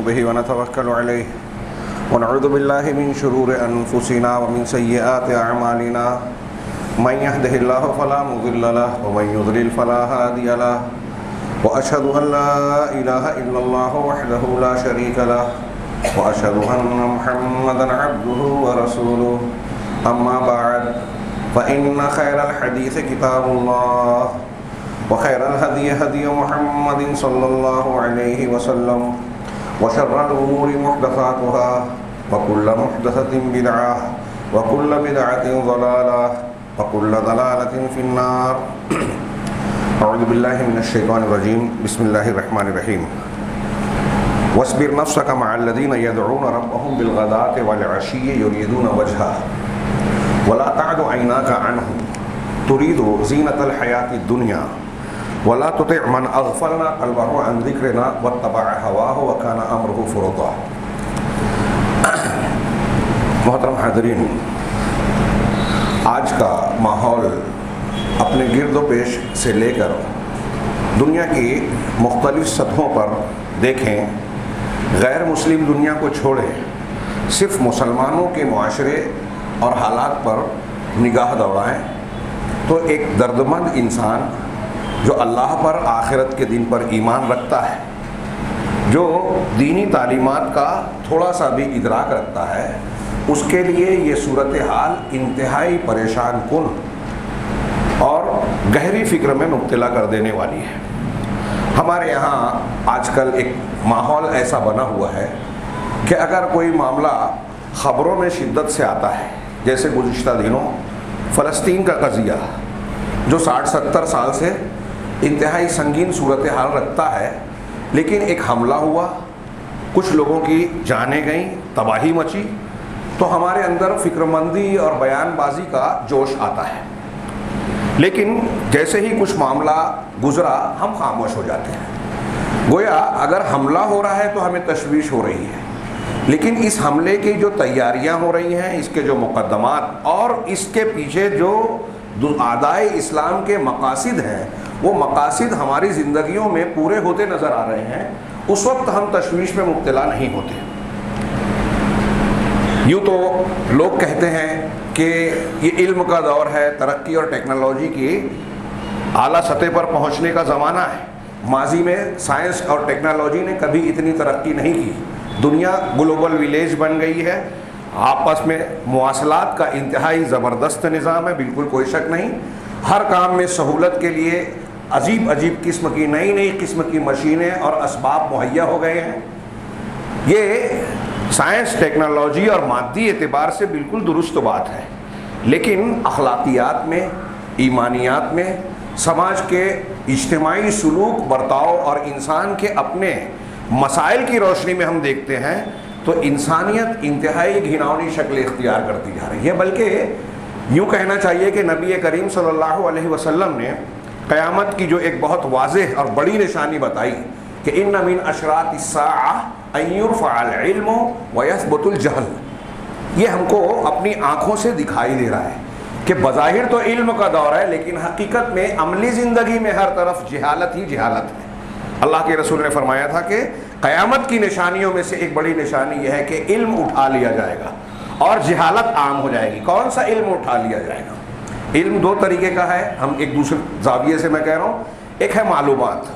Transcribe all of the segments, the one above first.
به ونتوكل عليه ونعوذ بالله من شرور أنفسنا ومن سيئات أعمالنا من يهده الله فلا مضل له ومن يضلل فلا هادي له وأشهد أن لا إله إلا الله وحده لا شريك له وأشهد أن محمدا عبده ورسوله أما بعد فإن خير الحديث كتاب الله وخير الهدي هدي محمد صلى الله عليه وسلم وشر الأمور محدثاتها وكل محدثة بدعة وكل بدعة ضلالة وكل ضلالة في النار. أعوذ بالله من الشيطان الرجيم. بسم الله الرحمن الرحيم. واصبر نفسك مع الذين يدعون ربهم بالغداة والعشي يريدون وجهه ولا تعد عيناك عنهم تريد زينة الحياة الدنيا ولا تطع من اغفلنا قلبه عن ذكرنا واتبع هواه وكان امره فرطا. محترم حاضرین، آج کا ماحول اپنے گرد و پیش سے لے کر دنیا کی مختلف سطحوں پر دیکھیں، غیر مسلم دنیا کو چھوڑیں، صرف مسلمانوں کے معاشرے اور حالات پر نگاہ دوڑائیں تو ایک دردمند انسان جو اللہ پر آخرت کے دن پر ایمان رکھتا ہے، جو دینی تعلیمات کا تھوڑا سا بھی ادراک رکھتا ہے، اس کے لیے یہ صورتحال انتہائی پریشان کن اور گہری فکر میں مبتلا کر دینے والی ہے. ہمارے یہاں آج کل ایک ماحول ایسا بنا ہوا ہے کہ اگر کوئی معاملہ خبروں میں شدت سے آتا ہے، جیسے گزشتہ دنوں فلسطین کا قضیہ جو 60-70 سال سے انتہائی سنگین صورتحال رکھتا ہے، لیکن ایک حملہ ہوا، کچھ لوگوں کی جانیں گئیں، تباہی مچی، تو ہمارے اندر فکر مندی اور بیان بازی کا جوش آتا ہے. لیکن جیسے ہی کچھ معاملہ گزرا ہم خاموش ہو جاتے ہیں. گویا اگر حملہ ہو رہا ہے تو ہمیں تشویش ہو رہی ہے، لیکن اس حملے کی جو تیاریاں ہو رہی ہیں، اس کے جو مقدمات اور اس کے پیچھے جو اعدائے اسلام کے مقاصد ہیں، وہ مقاصد ہماری زندگیوں میں پورے ہوتے نظر آ رہے ہیں، اس وقت ہم تشویش میں مبتلا نہیں ہوتے. یوں تو لوگ کہتے ہیں کہ یہ علم کا دور ہے، ترقی اور ٹیکنالوجی کی اعلیٰ سطح پر پہنچنے کا زمانہ ہے. ماضی میں سائنس اور ٹیکنالوجی نے کبھی اتنی ترقی نہیں کی. دنیا گلوبل ولیج بن گئی ہے، آپس میں مواصلات کا انتہائی زبردست نظام ہے، بالکل کوئی شک نہیں. ہر کام میں سہولت کے لیے عجیب عجیب قسم کی نئی قسم کی مشینیں اور اسباب مہیا ہو گئے ہیں. یہ سائنس، ٹیکنالوجی اور مادی اعتبار سے بالکل درست بات ہے، لیکن اخلاقیات میں، ایمانیات میں، سماج کے اجتماعی سلوک، برتاؤ اور انسان کے اپنے مسائل کی روشنی میں ہم دیکھتے ہیں تو انسانیت انتہائی گھناؤنی شکل اختیار کرتی جا رہی ہے. بلکہ یوں کہنا چاہیے کہ نبی کریم صلی اللہ علیہ وسلم نے قیامت کی جو ایک بہت واضح اور بڑی نشانی بتائی کہ ان من اشراط الساعہ ان یرفع العلم ویثبت الجہل، یہ ہم کو اپنی آنکھوں سے دکھائی دے رہا ہے کہ بظاہر تو علم کا دور ہے، لیکن حقیقت میں عملی زندگی میں ہر طرف جہالت ہی جہالت ہے. اللہ کے رسول نے فرمایا تھا کہ قیامت کی نشانیوں میں سے ایک بڑی نشانی یہ ہے کہ علم اٹھا لیا جائے گا اور جہالت عام ہو جائے گی. کون سا علم اٹھا لیا جائے گا؟ علم دو طریقے کا ہے، ہم ایک دوسرے زاویے سے میں کہہ رہا ہوں. ایک ہے معلومات.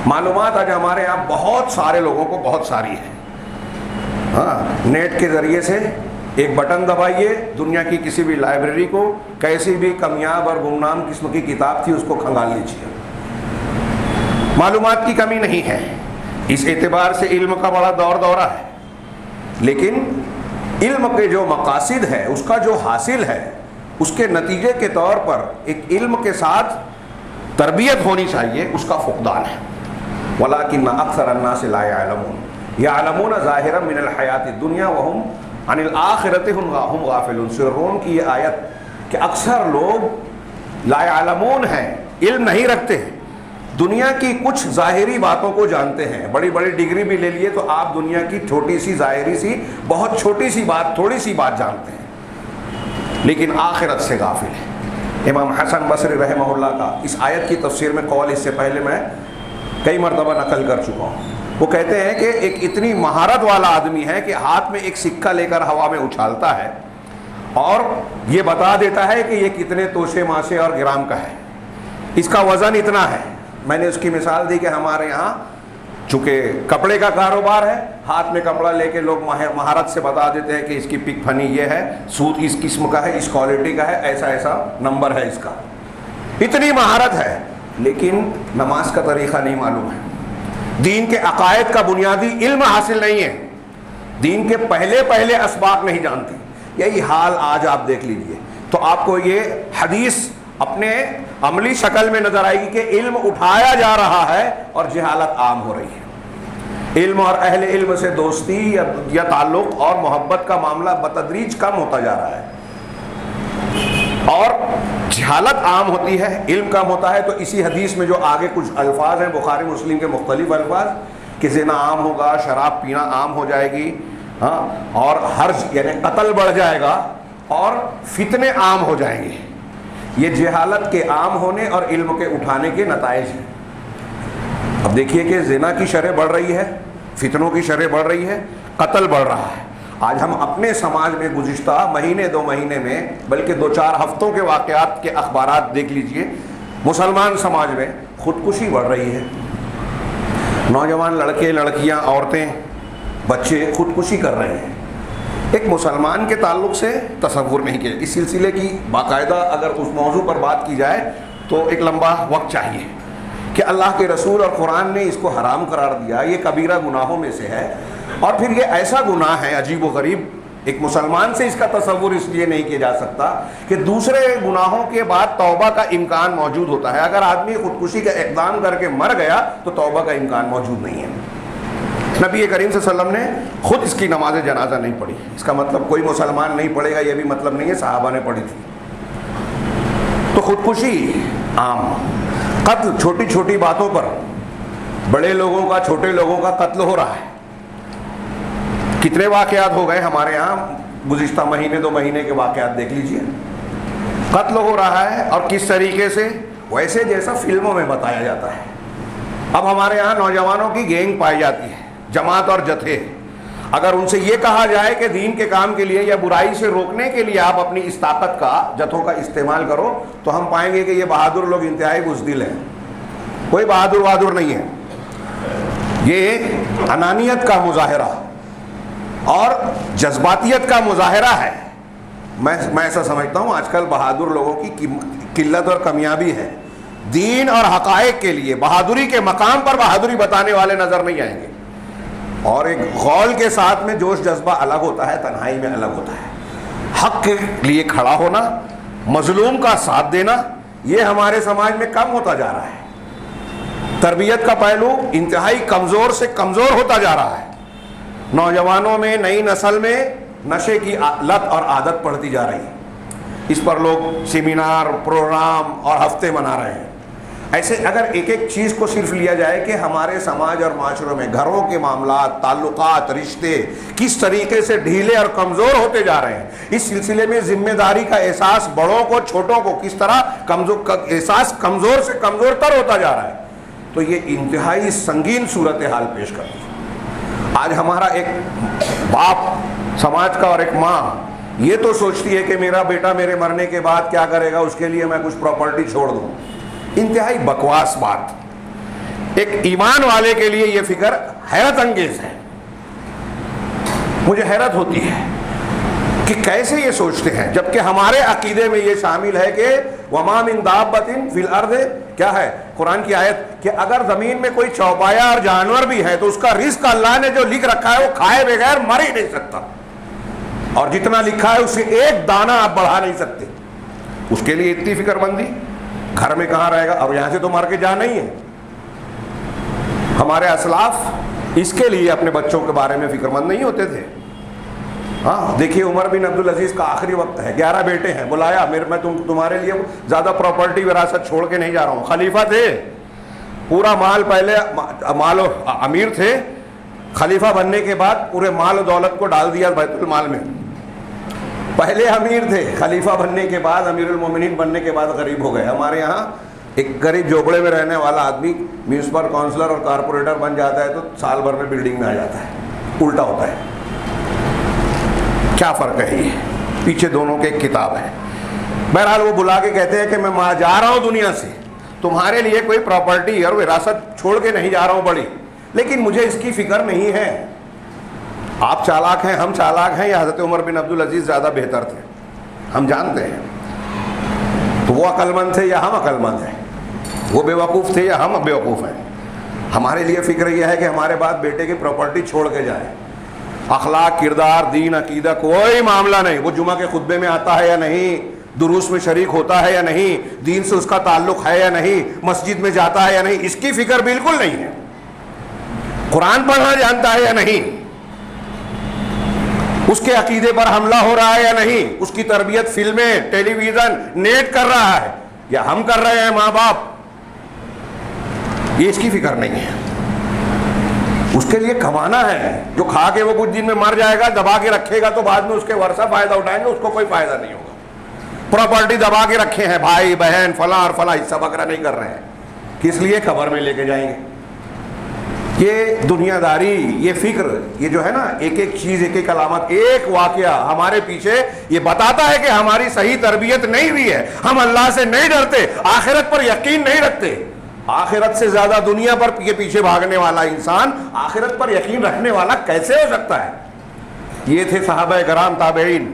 معلومات آج ہمارے یہاں بہت سارے لوگوں کو بہت ساری ہے. ہاں، نیٹ کے ذریعے سے ایک بٹن دبائیے، دنیا کی کسی بھی لائبریری کو کیسی بھی کمیاب اور گمنام قسم کی کتاب تھی اس کو کھنگال لیجیے. معلومات کی کمی نہیں ہے، اس اعتبار سے علم کا بڑا دورہ ہے. لیکن علم کے جو مقاصد ہے، اس کا جو حاصل ہے، اس کے نتیجے کے طور پر ایک علم کے ساتھ تربیت ہونی چاہیے، اس کا فقدان ہے. وَلَٰكِنَّ أَكْثَرَ النَّاسِ لَا يَعْلَمُونَ يَعْلَمُونَ ظَاهِرًا مِنَ الْحَيَاةِ الدُّنْيَا وَهُمْ عَنِ الْآخِرَةِ هُمْ غَافِلُونَ. سورون کی یہ آیت کہ اکثر لوگ لا يعلمون ہیں، علم نہیں رکھتے ہیں، دنیا کی کچھ ظاہری باتوں کو جانتے ہیں. بڑی بڑی ڈگری بھی لے لیے تو آپ دنیا کی چھوٹی سی ظاہری سی بہت چھوٹی سی بات، تھوڑی سی بات جانتے ہیں، لیکن آخرت سے غافل ہے. امام حسن بصری رحمہ اللہ کا اس آیت کی تفسیر میں قول اس سے پہلے میں کئی مرتبہ نقل کر چکا ہوں وہ کہتے ہیں کہ ایک اتنی مہارت والا آدمی ہے کہ ہاتھ میں ایک سکہ لے کر ہوا میں اچھالتا ہے اور یہ بتا دیتا ہے کہ یہ کتنے توشے ماشے اور گرام کا ہے، اس کا وزن اتنا ہے۔ میں نے اس کی مثال دی کہ ہمارے یہاں چونکہ کپڑے کا کاروبار ہے، ہاتھ میں کپڑا لے کے لوگ مہارت سے بتا دیتے ہیں کہ اس کی پک پھنی یہ ہے، سوت اس قسم کا ہے، اس کوالٹی کا ہے، ایسا ایسا نمبر ہے اس کا، اتنی مہارت ہے، لیکن نماز کا طریقہ نہیں معلوم ہے، دین کے عقائد کا بنیادی علم حاصل نہیں ہے، دین کے پہلے اسباق نہیں جانتے۔ یہی حال آج آپ دیکھ لیجئے، تو آپ کو یہ حدیث اپنے عملی شکل میں نظر آئے گی کہ علم اٹھایا جا رہا ہے اور جہالت عام ہو رہی ہے۔ علم اور اہل علم سے دوستی یا تعلق اور محبت کا معاملہ بتدریج کم ہوتا جا رہا ہے اور جہالت عام ہوتی ہے، علم کم ہوتا ہے۔ تو اسی حدیث میں جو آگے کچھ الفاظ ہیں بخاری مسلم کے مختلف الفاظ کہ زنا عام ہوگا، شراب پینا عام ہو جائے گی، ہاں، اور حرج یعنی قتل بڑھ جائے گا اور فتنے عام ہو جائیں گے، یہ جہالت کے عام ہونے اور علم کے اٹھانے کے نتائج ہیں۔ اب دیکھیے کہ زنا کی شرح بڑھ رہی ہے، فتنوں کی شرح بڑھ رہی ہے، قتل بڑھ رہا ہے۔ آج ہم اپنے سماج میں گزشتہ مہینے 2 مہینے میں بلکہ 2-4 ہفتوں کے واقعات کے اخبارات دیکھ لیجئے، مسلمان سماج میں خودکشی بڑھ رہی ہے، نوجوان لڑکے لڑکیاں عورتیں بچے خودکشی کر رہے ہیں۔ ایک مسلمان کے تعلق سے تصور نہیں کیا۔ اس سلسلے کی باقاعدہ اگر اس موضوع پر بات کی جائے تو ایک لمبا وقت چاہیے کہ اللہ کے رسول اور قرآن نے اس کو حرام قرار دیا، یہ کبیرہ گناہوں میں سے ہے، اور پھر یہ ایسا گناہ ہے عجیب و غریب، ایک مسلمان سے اس کا تصور اس لیے نہیں کیا جا سکتا کہ دوسرے گناہوں کے بعد توبہ کا امکان موجود ہوتا ہے۔ اگر آدمی خودکشی کا اقدام کر کے مر گیا تو توبہ کا امکان موجود نہیں ہے۔ نبی کریم صلی اللہ علیہ وسلم نے خود اس کی نماز جنازہ نہیں پڑھی، اس کا مطلب کوئی مسلمان نہیں پڑھے گا یہ بھی مطلب نہیں ہے، صحابہ نے پڑھی تھی۔ تو خودکشی عام، قتل چھوٹی چھوٹی باتوں پر بڑے لوگوں کا چھوٹے لوگوں کا قتل ہو رہا ہے۔ کتنے واقعات ہو گئے ہمارے یہاں گزشتہ مہینے 2 مہینے کے واقعات دیکھ لیجئے، قتل ہو رہا ہے اور کس طریقے سے، ویسے جیسا فلموں میں بتایا جاتا ہے۔ اب ہمارے یہاں نوجوانوں کی گینگ پائی جاتی ہے، جماعت اور جتھے، اگر ان سے یہ کہا جائے کہ دین کے کام کے لیے یا برائی سے روکنے کے لیے آپ اپنی اس طاقت کا جتھوں کا استعمال کرو، تو ہم پائیں گے کہ یہ بہادر لوگ انتہائی بزدل ہیں، کوئی بہادر نہیں ہے، یہ انانیت کا مظاہرہ اور جذباتیت کا مظاہرہ ہے۔ میں ایسا سمجھتا ہوں آج کل بہادر لوگوں کی قلت اور کمیابی ہے، دین اور حقائق کے لیے بہادری کے مقام پر بہادری بتانے والے نظر نہیں آئیں گے، اور ایک غول کے ساتھ میں جوش جذبہ الگ ہوتا ہے، تنہائی میں الگ ہوتا ہے۔ حق کے لیے کھڑا ہونا، مظلوم کا ساتھ دینا، یہ ہمارے سماج میں کم ہوتا جا رہا ہے۔ تربیت کا پہلو انتہائی کمزور سے کمزور ہوتا جا رہا ہے۔ نوجوانوں میں، نئی نسل میں نشے کی لت اور عادت پڑتی جا رہی ہے، اس پر لوگ سیمینار، پروگرام اور ہفتے منا رہے ہیں۔ ایسے اگر ایک ایک چیز کو صرف لیا جائے کہ ہمارے سماج اور معاشروں میں گھروں کے معاملات، تعلقات، رشتے کس طریقے سے ڈھیلے اور کمزور ہوتے جا رہے ہیں، اس سلسلے میں ذمہ داری کا احساس بڑوں کو چھوٹوں کو کس طرح احساس کمزور سے کمزور تر ہوتا جا رہا ہے، تو یہ انتہائی سنگین صورتحال پیش کرتی ہے۔ آج ہمارا ایک باپ سماج کا اور ایک ماں یہ تو سوچتی ہے کہ میرا بیٹا میرے مرنے کے بعد کیا کرے گا، اس کے لیے میں کچھ پراپرٹی چھوڑ دوں۔ انتہائی بکواس بات۔ ایک ایمان والے کے لیے یہ فکر حیرت انگیز ہے۔ مجھے حیرت ہوتی ہے کہ کیسے یہ سوچتے ہیں، جبکہ ہمارے عقیدے میں یہ شامل ہے کہ وَمَا مِن دَابَّةٍ فِي الْأَرْضِ، کیا ہے قرآن کی آیت کہ اگر زمین میں کوئی چوپایا اور جانور بھی ہے تو اس کا رزق اللہ نے جو لکھ رکھا ہے وہ کھائے بغیر مر ہی نہیں سکتا، اور جتنا لکھا ہے اس سے ایک دانہ آپ بڑھا نہیں سکتے۔ اس کے لیے اتنی فکر مندی، گھر میں کہاں رہے گا، اور یہاں سے تو مر کے جا نہیں ہے۔ ہمارے اسلاف اس کے لیے اپنے بچوں کے بارے میں فکر مند نہیں ہوتے تھے۔ ہاں دیکھیے عمر بن عبدالعزیز کا آخری وقت ہے، 11 بیٹے ہیں، بلایا میں تمہارے لیے زیادہ پراپرٹی وراثت چھوڑ کے نہیں جا رہا ہوں۔ خلیفہ تھے، پورا مال پہلے مال امیر تھے، خلیفہ بننے کے بعد پورے مال و دولت کو ڈال دیا بیت المال میں۔ پہلے امیر تھے، خلیفہ بننے کے بعد، امیر المومنین بننے کے بعد غریب ہو گئے۔ ہمارے یہاں ایک غریب جھوپڑے میں رہنے والا آدمی میونسپل کونسلر اور کارپوریٹر بن جاتا ہے تو سال بھر میں بلڈنگ میں آ جاتا ہے، الٹا ہوتا ہے. کیا فرق ہے؟ یہ پیچھے دونوں کے ایک کتاب ہے. بہرحال وہ بلا کے کہتے ہیں کہ میں جا رہا ہوں دنیا سے، تمہارے لیے کوئی پراپرٹی اور وراثت چھوڑ کے نہیں جا رہا ہوں بڑی، لیکن مجھے اس کی فکر نہیں ہے. آپ چالاک ہیں، ہم چالاک ہیں، یا حضرت عمر بن عبدالعزیز زیادہ بہتر تھے؟ ہم جانتے ہیں. تو وہ عقل مند تھے یا ہم عقل مند ہیں؟ وہ بیوقوف تھے یا ہم بیوقوف ہیں؟ ہمارے لیے فکر یہ ہے کہ ہمارے بعد بیٹے کی پراپرٹی چھوڑ کے جائیں. اخلاق، کردار، دین، عقیدہ کوئی معاملہ نہیں. وہ جمعہ کے خطبے میں آتا ہے یا نہیں، دروس میں شریک ہوتا ہے یا نہیں، دین سے اس کا تعلق ہے یا نہیں، مسجد میں جاتا ہے یا نہیں، اس کی فکر بالکل نہیں ہے. قرآن پڑھنا جانتا ہے یا نہیں، اس کے عقیدے پر حملہ ہو رہا ہے یا نہیں، اس کی تربیت فلمیں، ٹیلی ویژن، نیٹ کر رہا ہے یا ہم کر رہے ہیں ماں باپ، یہ اس کی فکر نہیں ہے. اس کے لیے کمانا ہے. جو کھا کے وہ کچھ دن میں مر جائے گا، دبا کے رکھے گا تو بعد میں اس کے ورثہ فائدہ اٹھائیں گے، اس کو کوئی فائدہ نہیں ہوگا. پراپرٹی دبا کے رکھے ہیں، بھائی بہن فلاں اور فلاں، حصہ بکرا نہیں کر رہے ہیں. کس لیے؟ قبر میں لے کے جائیں گے. یہ دنیا داری، یہ فکر، یہ جو ہے نا ایک ایک چیز، ایک ایک علامت، ایک واقعہ ہمارے پیچھے یہ بتاتا ہے کہ ہماری صحیح تربیت نہیں ہوئی ہے. ہم اللہ سے نہیں ڈرتے، آخرت پر یقین نہیں رکھتے. آخرت سے زیادہ دنیا پر کے پیچھے بھاگنے والا انسان آخرت پر یقین رکھنے والا کیسے ہو سکتا ہے؟ یہ تھے صحابہ کرام، تابعین.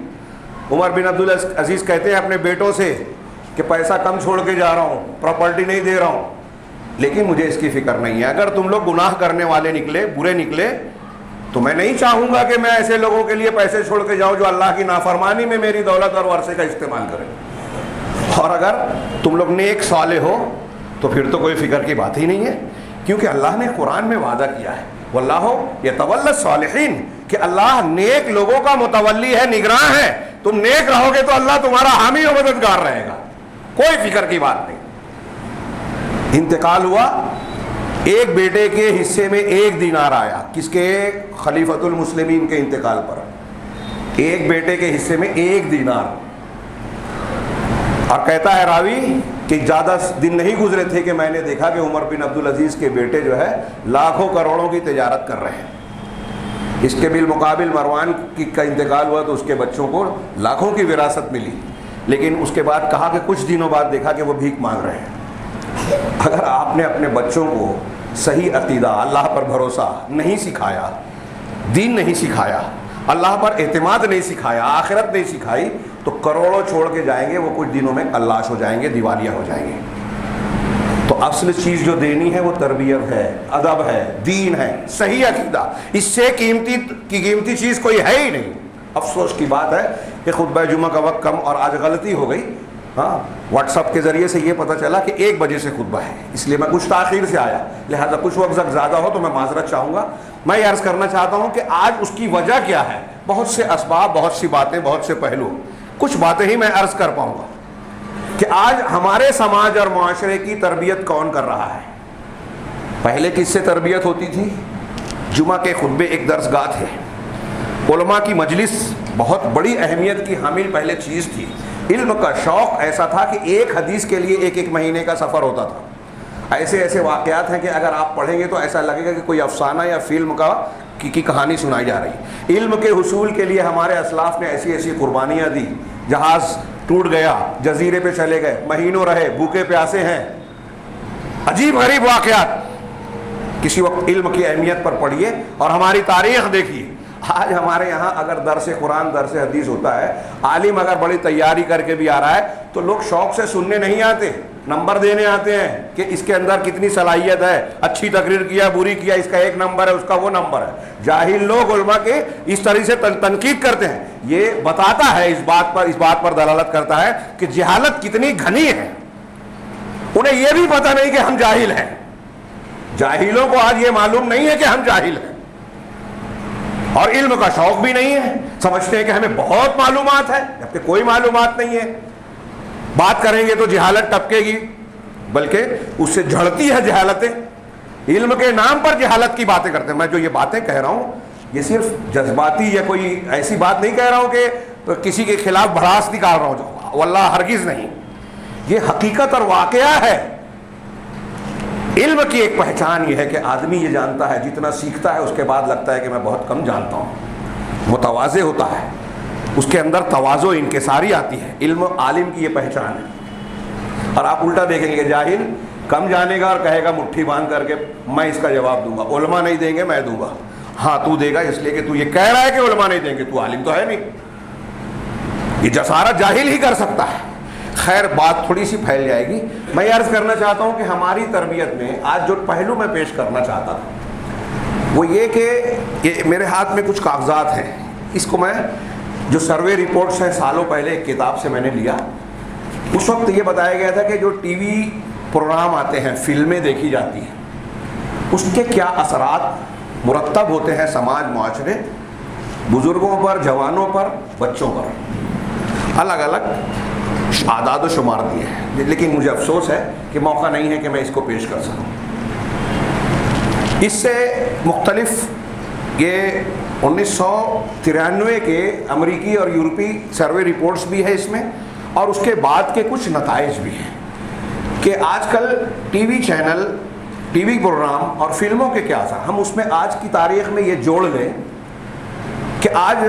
عمر بن عبدالعزیز کہتے ہیں اپنے بیٹوں سے کہ پیسہ کم چھوڑ کے جا رہا ہوں، پراپرٹی نہیں دے رہا ہوں، لیکن مجھے اس کی فکر نہیں ہے. اگر تم لوگ گناہ کرنے والے نکلے، برے نکلے، تو میں نہیں چاہوں گا کہ میں ایسے لوگوں کے لیے پیسے چھوڑ کے جاؤں جو اللہ کی نافرمانی میں میری دولت اور ورثے کا استعمال کریں. اور اگر تم لوگ نیک صالح ہو تو پھر تو کوئی فکر کی بات ہی نہیں ہے، کیونکہ اللہ نے قرآن میں وعدہ کیا ہے، واللہ یتولی الصالحین، کہ اللہ نیک لوگوں کا متولی ہے، نگراں ہے. تم نیک رہو گے تو اللہ تمہارا حامی و مددگار رہے گا. کوئی فکر کی بات نہیں. انتقال ہوا، ایک بیٹے کے حصے میں 1 دینار آیا. کس کے؟ خلیفۃ المسلمین کے انتقال پر ایک بیٹے کے حصے میں 1 دینار. اور کہتا ہے راوی کہ زیادہ دن نہیں گزرے تھے کہ میں نے دیکھا کہ عمر بن عبدالعزیز کے بیٹے جو ہے لاکھوں کروڑوں کی تجارت کر رہے ہیں. اس کے بالمقابل مروان کا انتقال ہوا تو اس کے بچوں کو لاکھوں کی وراثت ملی، لیکن اس کے بعد کہا کہ کچھ دنوں بعد دیکھا کہ وہ بھیک مانگ رہے ہیں. اگر آپ نے اپنے بچوں کو صحیح عقیدہ، اللہ پر بھروسہ نہیں سکھایا، دین نہیں سکھایا، اللہ پر اعتماد نہیں سکھایا، آخرت نہیں سکھائی، تو کروڑوں چھوڑ کے جائیں گے، وہ کچھ دنوں میں کلاش ہو جائیں گے، دیوالیہ ہو جائیں گے. تو اصل چیز جو دینی ہے وہ تربیت ہے، ادب ہے، دین ہے، صحیح عقیدہ. اس سے قیمتی چیز کوئی ہے ہی نہیں. افسوس کی بات ہے کہ خطبہ جمعہ کا وقت کم، اور آج غلطی ہو گئی. ہاں، واٹس ایپ کے ذریعے سے یہ پتہ چلا کہ 1 بجے سے خطبہ ہے، اس لیے میں کچھ تاخیر سے آیا، لہذا کچھ وقت زیادہ ہو تو میں معذرت چاہوں گا. میں یہ عرض کرنا چاہتا ہوں کہ آج اس کی وجہ کیا ہے. بہت سے اسباب، بہت سی باتیں، بہت سے پہلو. کچھ باتیں ہی میں عرض کر پاؤں گا کہ آج ہمارے سماج اور معاشرے کی تربیت کون کر رہا ہے. پہلے کس سے تربیت ہوتی تھی؟ جمعہ کے خطبے ایک درس گاہ تھے، علماء کی مجلس بہت بڑی اہمیت کی حامل پہلے چیز تھی. علم کا شوق ایسا تھا کہ ایک حدیث کے لیے 1 مہینے کا سفر ہوتا تھا. ایسے واقعات ہیں کہ اگر آپ پڑھیں گے تو ایسا لگے گا کہ کوئی افسانہ یا فلم کی کہانی سنائی جا رہی. علم کے حصول کے لیے ہمارے اسلاف نے ایسی قربانیاں دی. جہاز ٹوٹ گیا، جزیرے پہ چلے گئے، مہینوں رہے، بھوکے پیاسے ہیں، عجیب غریب واقعات. کسی وقت علم کی اہمیت پر پڑھیے اور ہماری تاریخ دیکھیے. آج ہمارے یہاں اگر درس قرآن، درس حدیث ہوتا ہے، عالم اگر بڑی تیاری کر کے بھی آ رہا ہے تو لوگ شوق سے سننے نہیں آتے، نمبر دینے آتے ہیں کہ اس کے اندر کتنی صلاحیت ہے، اچھی تقریر کیا، بری کیا، اس کا 1 نمبر ہے، اس کا وہ نمبر ہے. جاہل لوگ علماء کے اس طرح سے تنقید کرتے ہیں. یہ بتاتا ہے، اس بات پر دلالت کرتا ہے کہ جہالت کتنی گھنی ہے. انہیں یہ بھی پتہ نہیں کہ ہم جاہل ہیں. جاہلوں کو آج یہ معلوم نہیں ہے کہ ہم جاہل ہیں، اور علم کا شوق بھی نہیں ہے. سمجھتے ہیں کہ ہمیں بہت معلومات ہے، جبکہ کوئی معلومات نہیں ہے. بات کریں گے تو جہالت ٹپکے گی، بلکہ اس سے جھڑتی ہے جہالتیں. علم کے نام پر جہالت کی باتیں کرتے ہیں. میں جو یہ باتیں کہہ رہا ہوں یہ صرف جذباتی یا کوئی ایسی بات نہیں کہہ رہا ہوں کہ کسی کے خلاف بھڑاس نکال رہا ہوں، واللہ ہرگز نہیں. یہ حقیقت اور واقعہ ہے علم کی ایک پہچان یہ ہے کہ آدمی یہ جانتا ہے، جتنا سیکھتا ہے اس کے بعد لگتا ہے کہ میں بہت کم جانتا ہوں، متواضع ہوتا ہے، اس کے اندر تواضع انکساری آتی ہے. علم عالم کی یہ پہچان ہے. اور آپ الٹا دیکھیں گے، جاہل کم جانے گا اور کہے گا مٹھی باندھ کر کے میں اس کا جواب دوں گا، علماء نہیں دیں گے میں دوں گا. ہاں تو دے گا اس لیے کہ تو یہ کہہ رہا ہے کہ علماء نہیں دیں گے، تو عالم تو ہے نہیں. یہ جسارت جاہل ہی کر سکتا ہے. خیر بات تھوڑی سی پھیل جائے گی. میں یہ عرض کرنا چاہتا ہوں کہ ہماری تربیت میں آج جو پہلو میں پیش کرنا چاہتا تھا وہ یہ کہ یہ میرے ہاتھ میں کچھ کاغذات ہیں، اس کو میں جو سروے رپورٹس ہیں سالوں پہلے ایک کتاب سے میں نے لیا. اس وقت یہ بتایا گیا تھا کہ جو ٹی وی پروگرام آتے ہیں، فلمیں دیکھی جاتی ہیں، اس کے کیا اثرات مرتب ہوتے ہیں سماج معاشرے، بزرگوں پر، جوانوں پر، بچوں پر. الگ الگ اعداد و شمار دیے ہیں، لیکن مجھے افسوس ہے کہ موقع نہیں ہے کہ میں اس کو پیش کر سکوں. اس سے مختلف یہ 1993 کے امریکی اور یورپی سروے رپورٹس بھی ہے اس میں، اور اس کے بعد کے کچھ نتائج بھی ہیں کہ آج کل T V channel, T V program اور فلموں کے کیا اثر. ہم اس میں آج کی تاریخ میں یہ جوڑ لیں کہ آج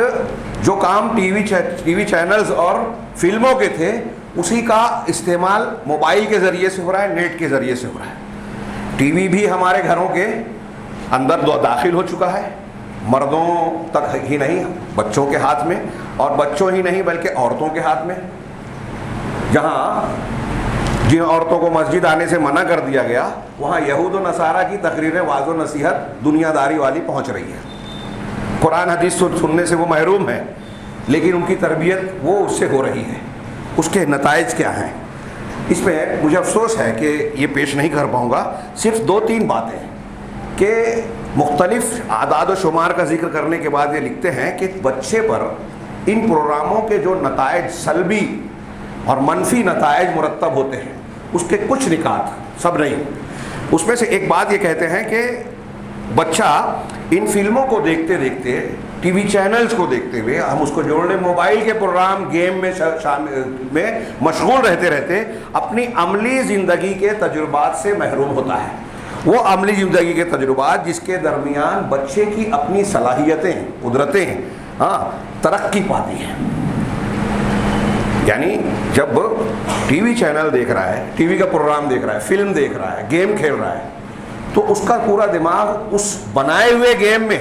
جو کام ٹی وی چینلز اور فلموں کے تھے اسی کا استعمال موبائل کے ذریعے سے ہو رہا ہے، نیٹ کے ذریعے سے ہو رہا ہے. ٹی وی بھی ہمارے گھروں کے اندر داخل ہو چکا ہے، مردوں تک ہی نہیں، بچوں کے ہاتھ میں، اور بچوں ہی نہیں بلکہ عورتوں کے ہاتھ میں. جہاں جن عورتوں کو مسجد آنے سے منع کر دیا گیا وہاں یہود و نصارہ کی تقریریں، واعظ و نصیحت دنیا داری والی پہنچ رہی ہے. قرآن حدیث سننے سے وہ محروم ہیں، لیکن ان کی تربیت وہ اس سے ہو رہی ہے. اس کے نتائج کیا ہیں؟ اس میں مجھے افسوس ہے کہ یہ پیش نہیں کر پاؤں گا. صرف 2-3 باتیں کہ مختلف اعداد و شمار کا ذکر کرنے کے بعد یہ لکھتے ہیں کہ بچے پر ان پروگراموں کے جو نتائج، سلبی اور منفی نتائج مرتب ہوتے ہیں، اس کے کچھ نکات، سب نہیں. اس میں سے ایک بات یہ کہتے ہیں کہ بچہ ان فلموں کو دیکھتے دیکھتے، ٹی وی چینلز کو دیکھتے ہوئے، ہم اس کو جوڑ لیں موبائل کے پروگرام، گیم میں مشغول رہتے رہتے اپنی عملی زندگی کے تجربات سے محروم ہوتا ہے. وہ عملی زندگی کے تجربات جس کے درمیان بچے کی اپنی صلاحیتیں، قدرتیں ترقی پاتی ہیں. یعنی جب ٹی وی چینل دیکھ رہا ہے، ٹی وی کا پروگرام دیکھ رہا ہے، فلم دیکھ رہا ہے، گیم کھیل رہا ہے، تو اس کا پورا دماغ اس بنائے ہوئے گیم میں،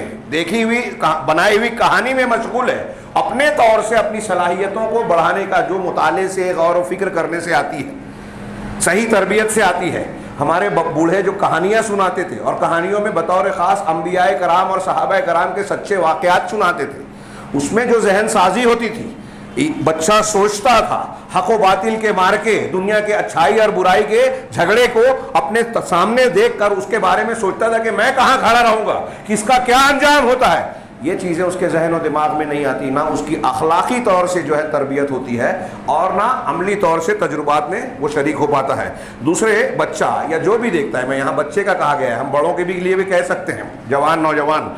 بنائی ہوئی کہانی میں مشغول ہے. اپنے طور سے اپنی صلاحیتوں کو بڑھانے کا جو مطالعے سے، غور و فکر کرنے سے آتی ہے، صحیح تربیت سے آتی ہے. ہمارے بوڑھے جو کہانیاں سناتے تھے اور کہانیوں میں بطور خاص انبیاء کرام اور صحابہ کرام کے سچے واقعات سناتے تھے، اس میں جو ذہن سازی ہوتی تھی، بچہ سوچتا تھا حق و باطل کے مارکے، دنیا کے اچھائی اور برائی کے جھگڑے کو اپنے سامنے دیکھ کر اس کے بارے میں سوچتا تھا کہ میں کہاں کھڑا رہوں گا، کس کا کیا انجام ہوتا ہے. یہ چیزیں اس کے ذہن و دماغ میں نہیں آتی. نہ اس کی اخلاقی طور سے جو ہے تربیت ہوتی ہے، اور نہ عملی طور سے تجربات میں وہ شریک ہو پاتا ہے. دوسرے، بچہ یا جو بھی دیکھتا ہے، میں یہاں بچے کا کہا گیا ہے، ہم بڑوں کے بھی لیے بھی کہہ سکتے ہیں، جوان، نوجوان،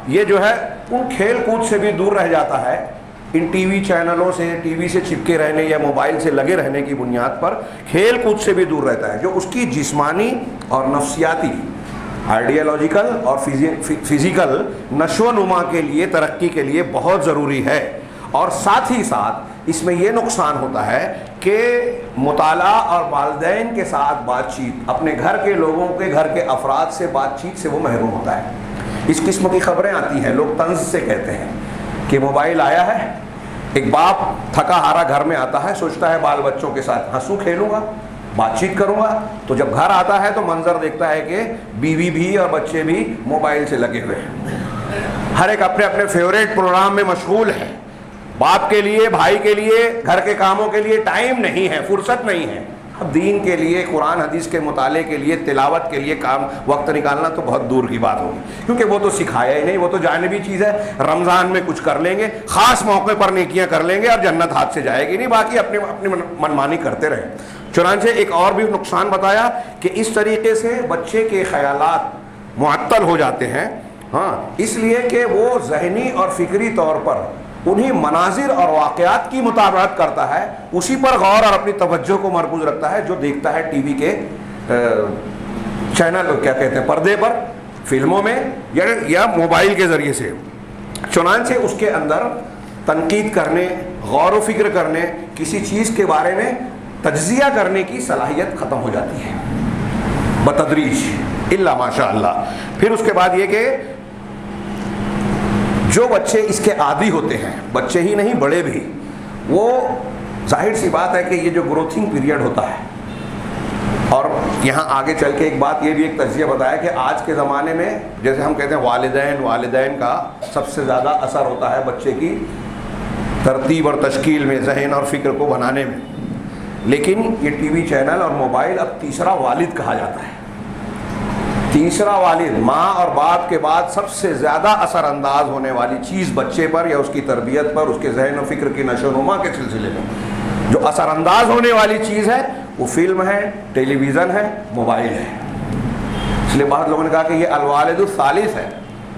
یہ جو ہے ان کھیل کود سے بھی دور رہ جاتا ہے. ان ٹی وی چینلوں سے، ٹی وی سے چپکے رہنے یا موبائل سے لگے رہنے کی بنیاد پر کھیل کود سے بھی دور رہتا ہے، جو اس کی جسمانی اور نفسیاتی، آئیڈیالوجیکل اور فزیکل نشو و نما کے لیے، ترقی کے لیے بہت ضروری ہے. اور ساتھ ہی ساتھ اس میں یہ نقصان ہوتا ہے کہ مطالعہ اور والدین کے ساتھ بات چیت، اپنے گھر کے لوگوں کے، گھر کے افراد سے بات چیت سے وہ محروم ہوتا ہے. اس قسم کی خبریں آتی ہیں، لوگ طنز سے کہتے ہیں کہ موبائل آیا ہے. ایک باپ تھکا ہارا گھر میں آتا ہے، سوچتا ہے بال بچوں کے ساتھ ہنسوں، کھیلوں گا، بات چیت کروں گا. تو جب گھر آتا ہے تو منظر دیکھتا ہے کہ بیوی بھی اور بچے بھی موبائل سے لگے ہوئے ہیں، ہر ایک اپنے اپنے فیوریٹ پروگرام میں مشغول ہے. باپ کے لیے، بھائی کے لیے، گھر کے کاموں کے لیے ٹائم نہیں ہے، فرصت نہیں ہے. اب دین کے لیے، قرآن حدیث کے مطالعے کے لیے، تلاوت کے لیے وقت نکالنا تو بہت دور کی بات ہوگی، کیونکہ وہ تو سکھایا ہی نہیں. وہ تو جانبی چیز ہے. رمضان میں کچھ کر لیں گے، خاص موقع پر نیکیاں کر لیں گے اور جنت ہاتھ سے جائے گی نہیں، باقی اپنی منمانی کرتے رہیں. چنانچہ ایک اور بھی نقصان بتایا کہ اس طریقے سے بچے کے خیالات معطل ہو جاتے ہیں، اس لیے کہ وہ ذہنی اور فکری طور پر انہی مناظر اور واقعات کی مطابقت کرتا ہے، اسی پر غور اور اپنی توجہ کو مرکوز رکھتا ہے جو دیکھتا ہے ٹی وی کے چینل کیا کہتے ہیں پردے پر، فلموں میں یا موبائل کے ذریعے سے. چنانچہ اس کے اندر تنقید کرنے، غور و فکر کرنے، کسی چیز کے بارے میں تجزیہ کرنے کی صلاحیت ختم ہو جاتی ہے بتدریج، الا ماشاء اللہ. پھر اس کے بعد یہ کہ جو بچے اس کے عادی ہوتے ہیں، بچے ہی نہیں بڑے بھی، وہ ظاہر سی بات ہے کہ یہ جو گروتھنگ پیریڈ ہوتا ہے، اور یہاں آگے چل کے ایک بات یہ بھی ایک تجزیہ بتایا کہ آج کے زمانے میں جیسے ہم کہتے ہیں والدین کا سب سے زیادہ اثر ہوتا ہے بچے کی ترتیب اور تشکیل میں، ذہن اور فکر کو بنانے میں. لیکن یہ ٹی وی چینل اور موبائل اب تیسرا والد کہا جاتا ہے. تیسرا والد، ماں اور باپ کے بعد سب سے زیادہ اثر انداز ہونے والی چیز بچے پر یا اس کی تربیت پر، اس کے ذہن و فکر کی نشو و نما کے سلسلے میں جو اثر انداز ہونے والی چیز ہے وہ فلم ہے، ٹیلی ویژن ہے، موبائل ہے. اس لیے بہت لوگوں نے کہا کہ یہ الوالد الثالث ہے،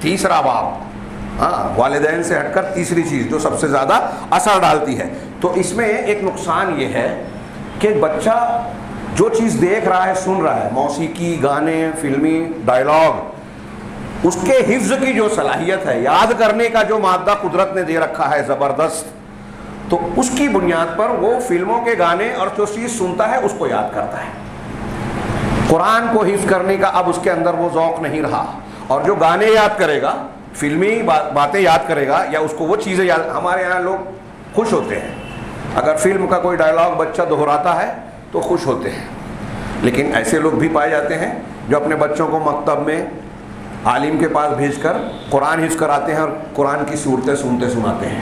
تیسرا باپ. ہاں، والدین سے ہٹ کر تیسری چیز جو سب سے زیادہ اثر ڈالتی ہے. تو اس میں ایک نقصان یہ ہے کہ بچہ جو چیز دیکھ رہا ہے، سن رہا ہے، موسیقی، گانے، فلمی ڈائلاگ، اس کے حفظ کی جو صلاحیت ہے، یاد کرنے کا جو مادہ قدرت نے دے رکھا ہے زبردست، تو اس کی بنیاد پر وہ فلموں کے گانے اور جو چیز سنتا ہے اس کو یاد کرتا ہے. قرآن کو حفظ کرنے کا اب اس کے اندر وہ ذوق نہیں رہا، اور جو گانے یاد کرے گا، فلمی باتیں یاد کرے گا، یا اس کو وہ چیزیں یاد. ہمارے یہاں لوگ خوش ہوتے ہیں اگر فلم کا کوئی ڈائلاگ بچہ دہراتا ہے تو خوش ہوتے ہیں. لیکن ایسے لوگ بھی پائے جاتے ہیں جو اپنے بچوں کو مکتب میں عالم کے پاس بھیج کر قرآن حفظ کراتے ہیں اور قرآن کی صورتیں سنتے سناتے ہیں.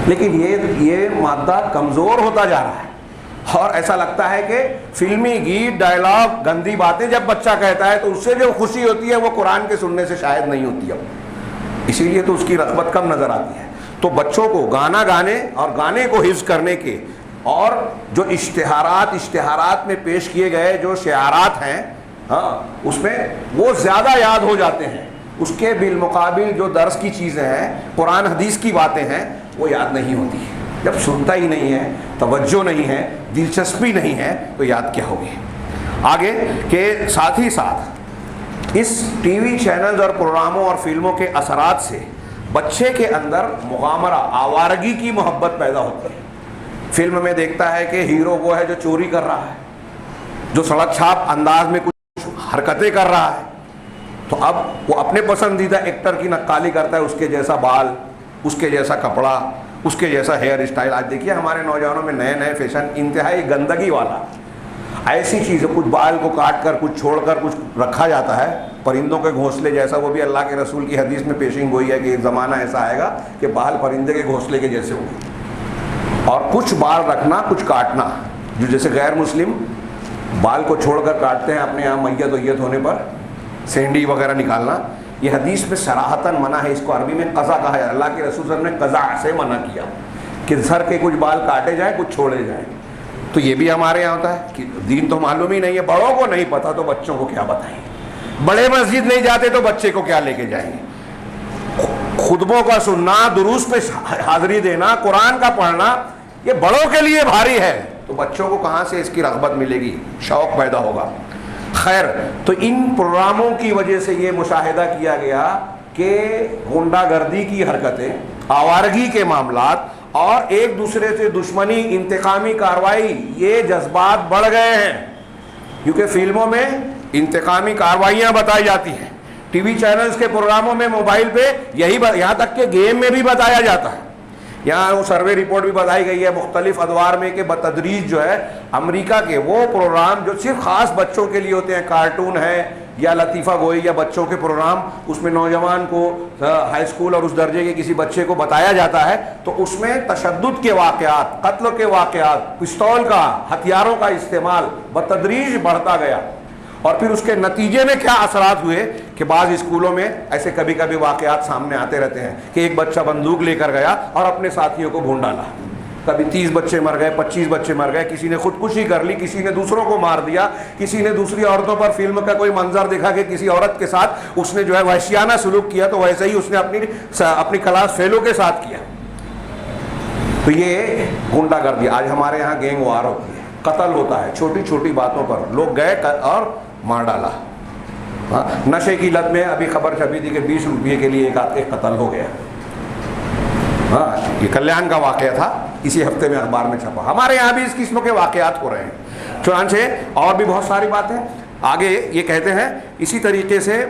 لیکن یہ مادہ کمزور ہوتا جا رہا ہے، اور ایسا لگتا ہے کہ فلمی گیت، ڈائلاگ، گندی باتیں جب بچہ کہتا ہے تو اس سے جو خوشی ہوتی ہے وہ قرآن کے سننے سے شاید نہیں ہوتی اب، اسی لیے تو اس کی رغبت کم نظر آتی ہے. تو بچوں کو گانا گانے اور گانے کو حفظ کرنے کے، اور جو اشتہارات میں پیش کیے گئے جو شعارات ہیں، ہاں، اس میں وہ زیادہ یاد ہو جاتے ہیں. اس کے بالمقابل جو درس کی چیزیں ہیں، قرآن حدیث کی باتیں ہیں، وہ یاد نہیں ہوتی. جب سنتا ہی نہیں ہے، توجہ نہیں ہے، دلچسپی نہیں ہے، تو یاد کیا ہوگی. آگے کہ ساتھ ہی ساتھ اس ٹی وی چینلز اور پروگراموں اور فلموں کے اثرات سے بچے کے اندر مغامرہ، آوارگی کی محبت پیدا ہوتی ہے. فلم میں دیکھتا ہے کہ ہیرو وہ ہے جو چوری کر رہا ہے، جو سڑک چھاپ انداز میں کچھ حرکتیں کر رہا ہے، تو اب وہ اپنے پسندیدہ ایکٹر کی نقالی کرتا ہے، اس کے جیسا بال، اس کے جیسا کپڑا، اس کے جیسا ہیئر اسٹائل. آج دیکھیے ہمارے نوجوانوں میں نئے فیشن انتہائی گندگی والا، ایسی چیزیں، کچھ بال کو کاٹ کر، کچھ چھوڑ کر کچھ رکھا جاتا ہے پرندوں کے گھونسلے جیسا. وہ بھی اللہ کے رسول کی حدیث میں پیشنگ گوئی ہے کہ ایک زمانہ ایسا آئے گا کہ بال پرندے کے گھونسلے کے جیسے ہوں گے. اور کچھ بال رکھنا، کچھ کاٹنا، جو جیسے غیر مسلم بال کو چھوڑ کر کاٹتے ہیں اپنے یہاں میت ہونے پر، سینڈی وغیرہ نکالنا، یہ حدیث میں صراحتاً منع ہے. اس کو عربی میں قضا کہا ہے. اللہ کے رسول صلی اللہ علیہ وسلم نے قضا سے منع کیا کہ سر کے کچھ بال کاٹے جائیں، کچھ چھوڑے جائیں. تو یہ بھی ہمارے یہاں ہوتا ہے کہ دین تو معلوم ہی نہیں ہے، بڑوں کو نہیں پتہ تو بچوں کو کیا بتائیں. بڑے مسجد نہیں جاتے تو بچے کو کیا لے کے جائیں گے. خطبوں کا سننا، دروس پہ حاضری دینا، قرآن کا پڑھنا، یہ بڑوں کے لیے بھاری ہے، تو بچوں کو کہاں سے اس کی رغبت ملے گی، شوق پیدا ہوگا. خیر، تو ان پروگراموں کی وجہ سے یہ مشاہدہ کیا گیا کہ غنڈہ گردی کی حرکتیں، آوارگی کے معاملات اور ایک دوسرے سے دشمنی، انتقامی کارروائی، یہ جذبات بڑھ گئے ہیں. کیونکہ فلموں میں انتقامی کارروائیاں بتائی جاتی ہیں، ٹی وی چینلز کے پروگراموں میں، موبائل پہ یہاں تک کہ گیم میں بھی بتایا جاتا ہے. یہاں وہ سروے رپورٹ بھی بتائی گئی ہے مختلف ادوار میں کہ بتدریج جو ہے امریکہ کے وہ پروگرام جو صرف خاص بچوں کے لیے ہوتے ہیں، کارٹون ہے یا لطیفہ گوئی یا بچوں کے پروگرام، اس میں نوجوان کو ہائی اسکول اور اس درجے کے کسی بچے کو بتایا جاتا ہے، تو اس میں تشدد کے واقعات، قتل کے واقعات، پستول کا، ہتھیاروں کا استعمال بتدریج بڑھتا گیا. اور پھر اس کے نتیجے میں کیا اثرات ہوئے کہ بعض اسکولوں میں ایسے کبھی کبھی واقعات سامنے آتے رہتے ہیں کہ ایک بچہ بندوق لے کر گیا اور اپنے ساتھیوں کو بھون ڈالا. کبھی 30 بچے مر گئے، 25 بچے مر گئے، کسی نے خودکشی کر لی، کسی نے دوسروں کو مار دیا، کسی نے دوسری عورتوں پر فلم کا کوئی منظر دیکھا کہ کسی عورت کے ساتھ اس نے جو ہے وحشیانہ سلوک کیا، تو ویسے ہی اس نے اپنی کلاس فیلو کے ساتھ کیا. تو یہ غنڈہ گردی آج ہمارے یہاں گینگ وار ہوتی ہے، قتل ہوتا ہے چھوٹی چھوٹی باتوں پر، لوگ گئے اور مار ڈالا. ہاں، نشے کی لت میں ابھی خبر چھپی تھی کہ 20 روپئے کے لیے ایک قتل ہو گیا. ہاں، یہ کلیان کا واقعہ تھا، اسی ہفتے میں اخبار میں چھپا. ہمارے یہاں بھی اس قسم کے واقعات ہو رہے ہیں. چنانچہ اور بھی بہت ساری باتیں. آگے یہ کہتے ہیں اسی طریقے سے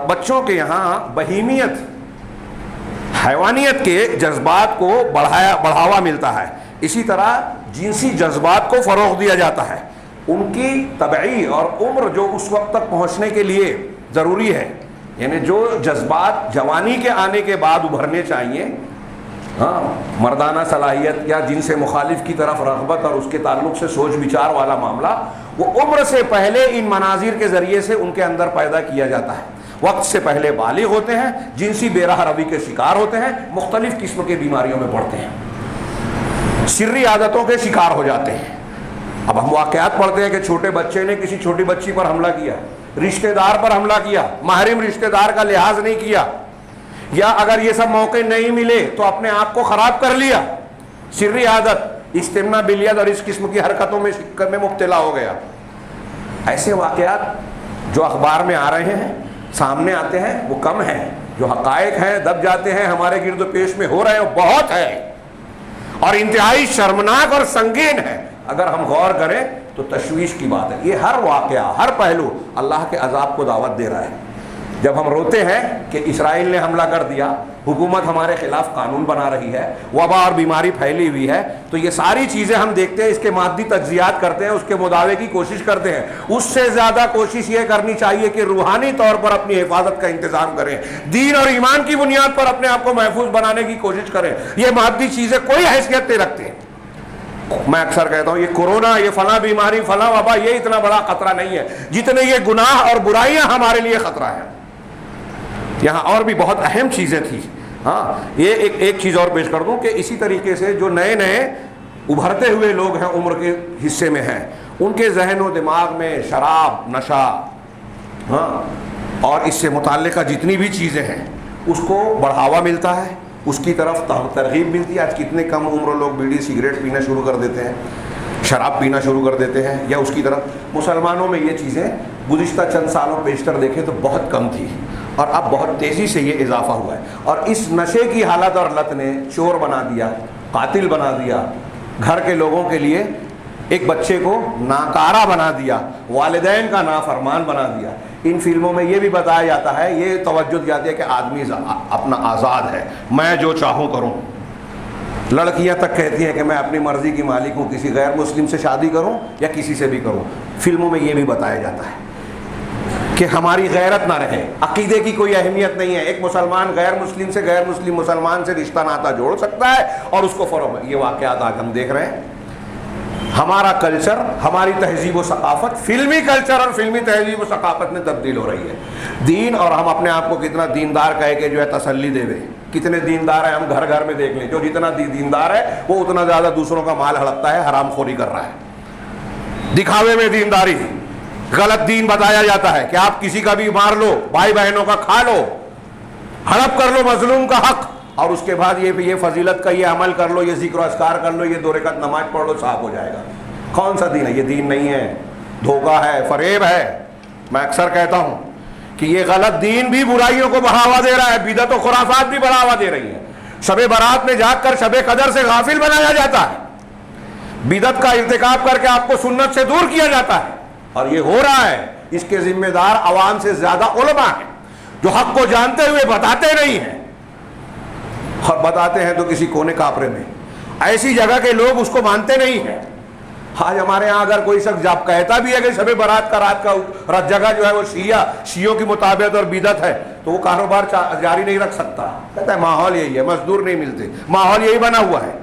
بچوں کے یہاں بہیمیت، حیوانیت کے جذبات کو بڑھاوا ملتا ہے. اسی طرح جنسی جذبات کو فروغ دیا جاتا ہے. ان کی طبعی اور عمر جو اس وقت تک پہنچنے کے لیے ضروری ہے، یعنی جو جذبات جوانی کے آنے کے بعد ابھرنے چاہیے، ہاں، مردانہ صلاحیت یا جن سے مخالف کی طرف رغبت اور اس کے تعلق سے سوچ بچار والا معاملہ، وہ عمر سے پہلے ان مناظر کے ذریعے سے ان کے اندر پیدا کیا جاتا ہے. وقت سے پہلے بالغ ہوتے ہیں، جنسی بے راہ روی کے شکار ہوتے ہیں، مختلف قسم کی بیماریوں میں پڑتے ہیں، سری عادتوں کے شکار ہو جاتے ہیں. اب ہم واقعات پڑھتے ہیں کہ چھوٹے بچے نے کسی چھوٹی بچی پر حملہ کیا، رشتہ دار پر حملہ کیا، محرم رشتہ دار کا لحاظ نہیں کیا، یا اگر یہ سب موقع نہیں ملے تو اپنے آپ کو خراب کر لیا، سری عادت، استمنا بالید اور اس قسم کی حرکتوں میں مبتلا ہو گیا. ایسے واقعات جو اخبار میں آ رہے ہیں، سامنے آتے ہیں، وہ کم ہیں. جو حقائق ہیں، دب جاتے ہیں، ہمارے گرد و پیش میں ہو رہے ہیں، وہ بہت ہے اور انتہائی شرمناک اور سنگین ہے. اگر ہم غور کریں تو تشویش کی بات ہے. یہ ہر واقعہ، ہر پہلو اللہ کے عذاب کو دعوت دے رہا ہے. جب ہم روتے ہیں کہ اسرائیل نے حملہ کر دیا، حکومت ہمارے خلاف قانون بنا رہی ہے، وبا اور بیماری پھیلی ہوئی ہے، تو یہ ساری چیزیں ہم دیکھتے ہیں، اس کے مادی تجزیات کرتے ہیں، اس کے مداوے کی کوشش کرتے ہیں. اس سے زیادہ کوشش یہ کرنی چاہیے کہ روحانی طور پر اپنی حفاظت کا انتظام کریں، دین اور ایمان کی بنیاد پر اپنے آپ کو محفوظ بنانے کی کوشش کریں. یہ مادی چیزیں کوئی حیثیت نہیں رکھتے. میں اکثر کہتا ہوں یہ کورونا، یہ فلاں بیماری، فلاں وبا، یہ اتنا بڑا خطرہ نہیں ہے جتنے یہ گناہ اور برائیاں ہمارے لیے خطرہ ہیں. یہاں اور بھی بہت اہم چیزیں تھیں. ہاں، یہ ایک چیز اور پیش کر دوں کہ اسی طریقے سے جو نئے ابھرتے ہوئے لوگ ہیں، عمر کے حصے میں ہیں، ان کے ذہن و دماغ میں شراب، نشہ، ہاں، اور اس سے متعلقہ جتنی بھی چیزیں ہیں، اس کو بڑھاوا ملتا ہے، اس کی طرف ترغیب ملتی ہے. آج کتنے کم عمر لوگ بیڑی سگریٹ پینا شروع کر دیتے ہیں، شراب پینا شروع کر دیتے ہیں، یا اس کی طرف. مسلمانوں میں یہ چیزیں گزشتہ چند سالوں پیشتر دیکھیں تو بہت کم تھی، اور اب بہت تیزی سے یہ اضافہ ہوا ہے. اور اس نشے کی حالت اور لت نے چور بنا دیا، قاتل بنا دیا، گھر کے لوگوں کے لیے ایک بچے کو ناکارہ بنا دیا، والدین کا نافرمان بنا دیا. ان فلموں میں یہ بھی بتایا جاتا ہے، یہ توجہ دی جاتی ہے کہ آدمی اپنا آزاد ہے، میں جو چاہوں کروں. لڑکیاں تک کہتی ہیں کہ میں اپنی مرضی کی مالک ہوں، کسی غیر مسلم سے شادی کروں یا کسی سے بھی کروں. فلموں میں یہ بھی بتایا جاتا ہے کہ ہماری غیرت نہ رہے، عقیدے کی کوئی اہمیت نہیں ہے. ایک مسلمان غیر مسلم سے، غیر مسلم مسلمان سے رشتہ ناتا جوڑ سکتا ہے اور اس کو فروغ. یہ واقعات آج ہم دیکھ رہے ہیں. ہمارا کلچر، ہماری تہذیب و ثقافت فلمی کلچر اور فلمی تہذیب و ثقافت میں تبدیل ہو رہی ہے. دین، اور ہم اپنے آپ کو کتنا دیندار کہہ کے جو ہے تسلی دے دیں. کتنے دیندار ہیں ہم گھر گھر میں دیکھ لیں. جو جتنا دیندار ہے وہ اتنا زیادہ دوسروں کا مال ہڑپتا ہے، حرام خوری کر رہا ہے. دکھاوے میں دینداری، غلط دین بتایا جاتا ہے کہ آپ کسی کا بھی مار لو، بھائی بہنوں کا کھا لو، ہڑپ کر لو مظلوم کا حق، اور اس کے بعد یہ فضیلت کا یہ عمل کر لو، یہ ذکر و اذکار کر لو، یہ 2 رکعت نماز پڑھ لو، صاف ہو جائے گا. کون سا دین ہے یہ؟ دین نہیں ہے، دھوکہ ہے، فریب ہے. میں اکثر کہتا ہوں کہ یہ غلط دین بھی برائیوں کو بڑھاوا دے رہا ہے، بدعت و خرافات بھی بڑھاوا دے رہی ہیں. شب برات میں جاگ کر شب قدر سے غافل بنایا جاتا ہے، بدعت کا ارتکاب کر کے آپ کو سنت سے دور کیا جاتا ہے، اور یہ ہو رہا ہے. اس کے ذمہ دار عوام سے زیادہ علماء ہیں جو حق کو جانتے ہوئے بتاتے نہیں ہیں، اور بتاتے ہیں تو کسی کونے کاپرے میں. ایسی جگہ کے لوگ اس کو مانتے نہیں ہیں. آج ہمارے ہاں اگر کوئی شخص جب کہتا بھی ہے کہ شب برات کا رات جگہ جو ہے وہ شیعوں کی مطابقت اور بدعت ہے، تو وہ کاروبار جاری نہیں رکھ سکتا. کہتا ہے ماحول یہی ہے، مزدور نہیں ملتے، ماحول یہی بنا ہوا ہے.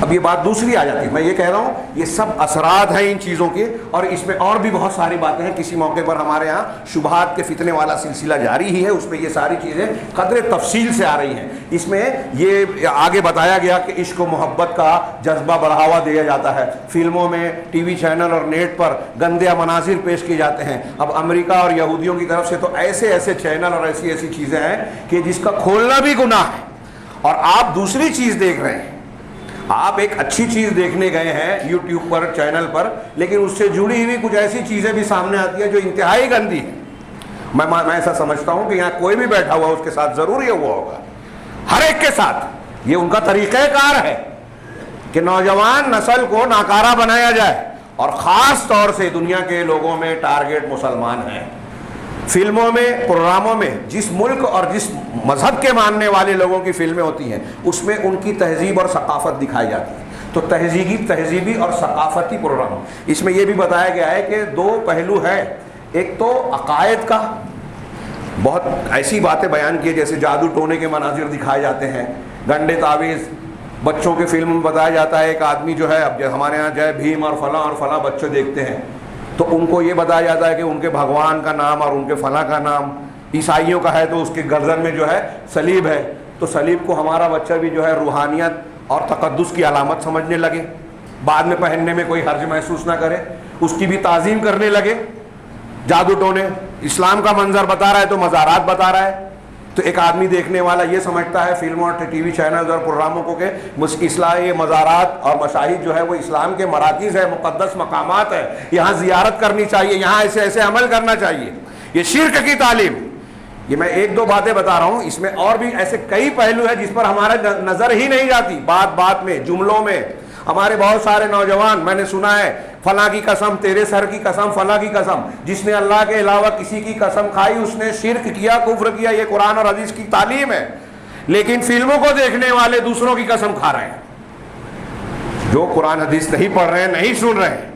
اب یہ بات دوسری آ جاتی ہے. میں یہ کہہ رہا ہوں یہ سب اثرات ہیں ان چیزوں کے، اور اس میں اور بھی بہت ساری باتیں ہیں. کسی موقع پر ہمارے یہاں شبہات کے فتنے والا سلسلہ جاری ہی ہے، اس میں یہ ساری چیزیں قدر تفصیل سے آ رہی ہیں. اس میں یہ آگے بتایا گیا کہ عشق و محبت کا جذبہ بڑھاوا دیا جاتا ہے. فلموں میں، ٹی وی چینل اور نیٹ پر گندے مناظر پیش کیے جاتے ہیں. اب امریکہ اور یہودیوں کی طرف سے تو ایسے ایسے چینل اور ایسی ایسی چیزیں ہیں کہ جس کا کھولنا بھی گناہ ہے، اور آپ دوسری چیز دیکھ رہے ہیں. آپ ایک اچھی چیز دیکھنے گئے ہیں یوٹیوب پر، چینل پر، لیکن اس سے جڑی ہوئی کچھ ایسی چیزیں بھی سامنے آتی ہیں جو انتہائی گندی ہیں. میں ایسا سمجھتا ہوں کہ یہاں کوئی بھی بیٹھا ہوا اس کے ساتھ ضرور یہ ہوا ہوگا، ہر ایک کے ساتھ یہ ان کا طریقہ کار ہے کہ نوجوان نسل کو ناکارہ بنایا جائے، اور خاص طور سے دنیا کے لوگوں میں ٹارگٹ مسلمان ہیں۔ فلموں میں، پروگراموں میں جس ملک اور جس مذہب کے ماننے والے لوگوں کی فلمیں ہوتی ہیں اس میں ان کی تہذیب اور ثقافت دکھائی جاتی ہے۔ تو تہذیبی اور ثقافتی پروگرام، اس میں یہ بھی بتایا گیا ہے کہ دو پہلو ہیں، ایک تو عقائد کا، بہت ایسی باتیں بیان کی جیسے جادو ٹونے کے مناظر دکھائے جاتے ہیں، گنڈے تعویذ، بچوں کے فلم میں بتایا جاتا ہے ایک آدمی جو ہے، اب ہمارے ہاں جے بھیم اور فلاں بچے دیکھتے ہیں تو ان کو یہ بتایا جاتا ہے کہ ان کے بھگوان کا نام اور ان کے فلاں کا نام، عیسائیوں کا ہے تو اس کے گردن میں جو ہے صلیب ہے، تو صلیب کو ہمارا بچہ بھی جو ہے روحانیت اور تقدس کی علامت سمجھنے لگے، بعد میں پہننے میں کوئی حرج محسوس نہ کرے، اس کی بھی تعظیم کرنے لگے۔ جادو ٹونے اسلام کا منظر بتا رہا ہے تو مزارات بتا رہا ہے، تو ایک آدمی دیکھنے والا یہ سمجھتا ہے فلموں اور ٹی وی چینلز اور پروگراموں کو کہ یہ مزارات اور مشاہد جو ہے وہ اسلام کے مراکز ہے، مقدس مقامات ہے، یہاں زیارت کرنی چاہیے، یہاں ایسے ایسے عمل کرنا چاہیے۔ یہ شرک کی تعلیم، یہ میں ایک دو باتیں بتا رہا ہوں، اس میں اور بھی ایسے کئی پہلو ہیں جس پر ہمارا نظر ہی نہیں جاتی، بات میں، جملوں میں۔ ہمارے بہت سارے نوجوان، میں نے سنا ہے، فلاں کی قسم، تیرے سر کی قسم، فلاں کی قسم، جس نے اللہ کے علاوہ کسی کی قسم کھائی اس نے شرک کیا، کفر کیا۔ یہ قرآن اور حدیث کی تعلیم ہے، لیکن فلموں کو دیکھنے والے دوسروں کی قسم کھا رہے ہیں، جو قرآن حدیث نہیں پڑھ رہے ہیں، نہیں سن رہے ہیں،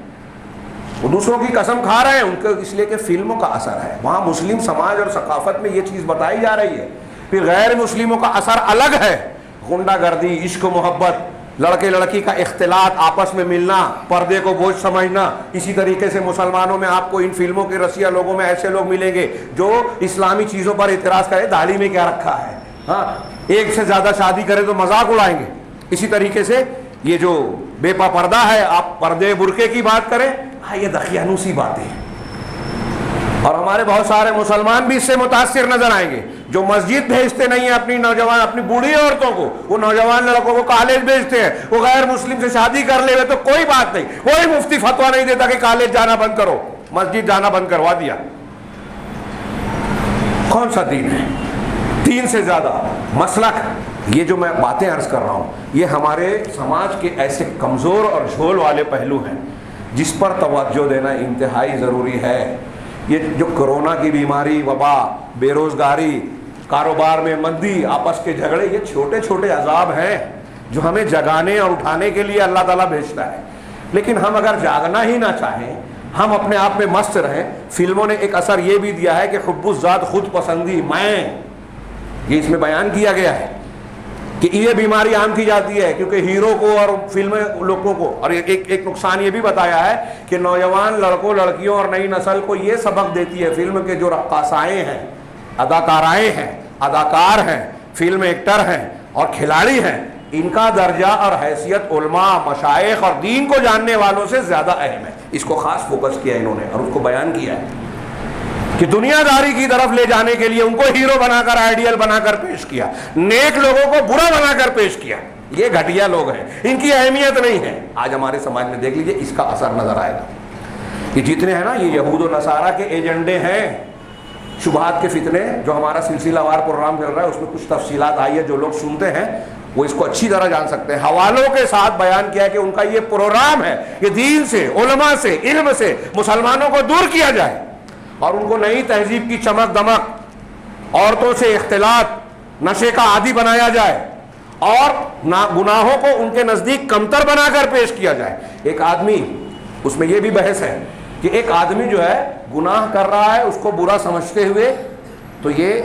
وہ دوسروں کی قسم کھا رہے ہیں، ان کو اس لیے کہ فلموں کا اثر ہے۔ وہاں مسلم سماج اور ثقافت میں یہ چیز بتائی جا رہی ہے، پھر غیر مسلموں کا اثر الگ ہے، غنڈہ گردی، عشق و محبت، لڑکے لڑکی کا اختلاط، آپس میں ملنا، پردے کو بوجھ سمجھنا۔ اسی طریقے سے مسلمانوں میں آپ کو ان فلموں کے رسیا لوگوں میں ایسے لوگ ملیں گے جو اسلامی چیزوں پر اعتراض کرے، داڑھی میں کیا رکھا ہے، ہاں ایک سے زیادہ شادی کرے تو مذاق اڑائیں گے۔ اسی طریقے سے یہ جو بے پردہ ہے، آپ پردے برقعے کی بات کریں، ہاں یہ دقیانوسی باتیں ہیں، اور ہمارے بہت سارے مسلمان بھی اس سے متاثر نظر آئیں گے، جو مسجد بھیجتے نہیں ہیں اپنی نوجوان، اپنی بوڑھی عورتوں کو، وہ نوجوان لڑکوں کو کالج بھیجتے ہیں، وہ غیر مسلم سے شادی کر لے ہوئے تو کوئی بات نہیں، کوئی مفتی فتویٰ نہیں دیتا کہ کالج جانا بند کرو، مسجد جانا بند کروا دیا۔ کون سا دین ہے؟ 3 سے زیادہ مسلک۔ یہ جو میں باتیں عرض کر رہا ہوں یہ ہمارے سماج کے ایسے کمزور اور جھول والے پہلو ہیں جس پر توجہ دینا انتہائی ضروری ہے۔ یہ جو کرونا کی بیماری، وبا، بے روزگاری، کاروبار میں مندی، آپس کے جھگڑے، یہ چھوٹے چھوٹے عذاب ہیں جو ہمیں جگانے اور اٹھانے کے لیے اللہ تعالیٰ بھیجتا ہے، لیکن ہم اگر جاگنا ہی نہ چاہیں، ہم اپنے آپ میں مست رہیں۔ فلموں نے ایک اثر یہ بھی دیا ہے کہ حب الذات، خود پسندی، میں، یہ اس میں بیان کیا گیا ہے کہ یہ بیماری عام کی جاتی ہے کیونکہ ہیرو کو اور فلم لوگوں کو، اور ایک نقصان یہ بھی بتایا ہے کہ نوجوان لڑکوں لڑکیوں اور نئی نسل کو یہ سبق دیتی ہے، فلم کے جو رقاصائیں ہیں، اداکارائیں ہیں، اداکار ہیں، فلم ایکٹر ہیں اور کھلاڑی ہیں، ان کا درجہ اور حیثیت علماء، مشائخ اور دین کو جاننے والوں سے زیادہ اہم ہے۔ اس کو خاص فوکس کیا انہوں نے اور اس کو بیان کیا ہے کہ دنیا داری کی طرف لے جانے کے لیے ان کو ہیرو بنا کر، آئیڈیل بنا کر پیش کیا، نیک لوگوں کو برا بنا کر پیش کیا۔ یہ گھٹیا لوگ ہیں، ان کی اہمیت نہیں ہے۔ آج ہمارے سماج میں دیکھ لیجئے اس کا اثر نظر آئے گا۔ یہ جتنے ہیں نا، یہ یہود و نصارہ کے ایجنڈے ہیں، شبہات کے فتنے، جو ہمارا سلسلہ وار پروگرام چل رہا ہے اس میں کچھ تفصیلات آئی ہے، جو لوگ سنتے ہیں وہ اس کو اچھی طرح جان سکتے ہیں۔ حوالوں کے ساتھ بیان کیا ہے کہ ان کا یہ پروگرام ہے کہ دین سے، علماء سے، علم سے مسلمانوں کو دور کیا جائے اور ان کو نئی تہذیب کی چمک دمک، عورتوں سے اختلاط، نشے کا عادی بنایا جائے اور گناہوں کو ان کے نزدیک کمتر بنا کر پیش کیا جائے۔ ایک آدمی، اس میں یہ بھی بحث ہے کہ ایک آدمی جو ہے گناہ کر رہا ہے، اس کو برا سمجھتے ہوئے، تو یہ